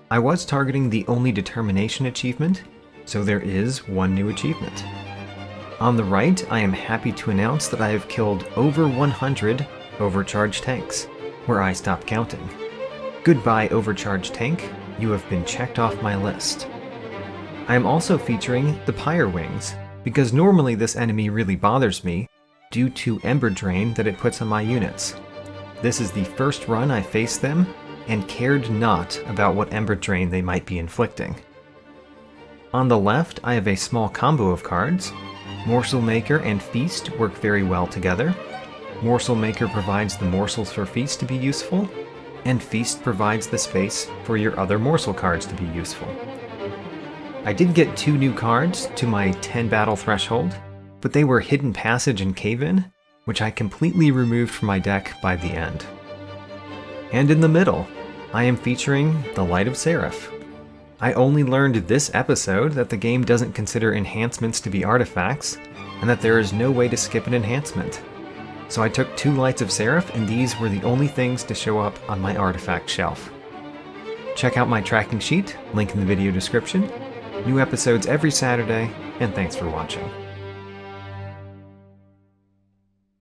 I was targeting the only determination achievement, so there is one new achievement. On the right, I am happy to announce that I have killed over 100 overcharged tanks, where I stopped counting. Goodbye, overcharged tank, you have been checked off my list. I am also featuring the Pyrewings, because normally this enemy really bothers me, due to ember drain that it puts on my units. This is the first run I faced them, and cared not about what ember drain they might be inflicting. On the left, I have a small combo of cards. Morsel Maker and Feast work very well together. Morsel Maker provides the morsels for Feast to be useful, and Feast provides the space for your other morsel cards to be useful. I did get 2 new cards to my 10 battle threshold, but they were Hidden Passage and Cave-In, which I completely removed from my deck by the end. And in the middle, I am featuring the Light of Seraph. I only learned this episode that the game doesn't consider enhancements to be artifacts, and that there is no way to skip an enhancement. So I took 2 Lights of Seraph, and these were the only things to show up on my artifact shelf. Check out my tracking sheet, link in the video description. New episodes every Saturday, and thanks for watching.